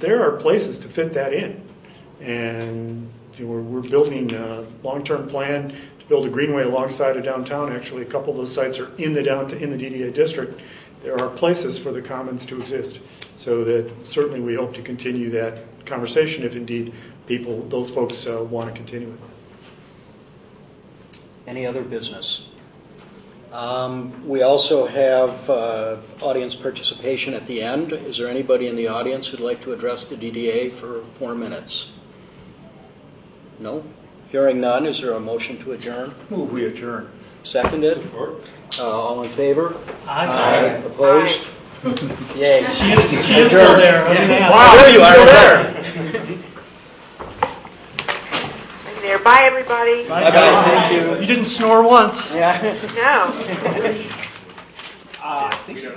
there are places to fit that in. And we're building a long-term plan to build a greenway alongside of downtown. Actually, a couple of those sites are in the DDA district. There are places for the commons to exist. So that certainly we hope to continue that conversation if indeed those folks want to continue it. Any other business? We also have audience participation at the end. Is there anybody in the audience who'd like to address the DDA for 4 minutes? No? Hearing none, is there a motion to adjourn? Move we adjourn. Seconded? All in favor? Aye. Opposed? Yay. She is still there. I was gonna ask. Wow, there you are. Still there. I'm there. Bye, everybody. Bye, Bye-bye, John. thank you. You didn't snore once. Yeah. No. I think she's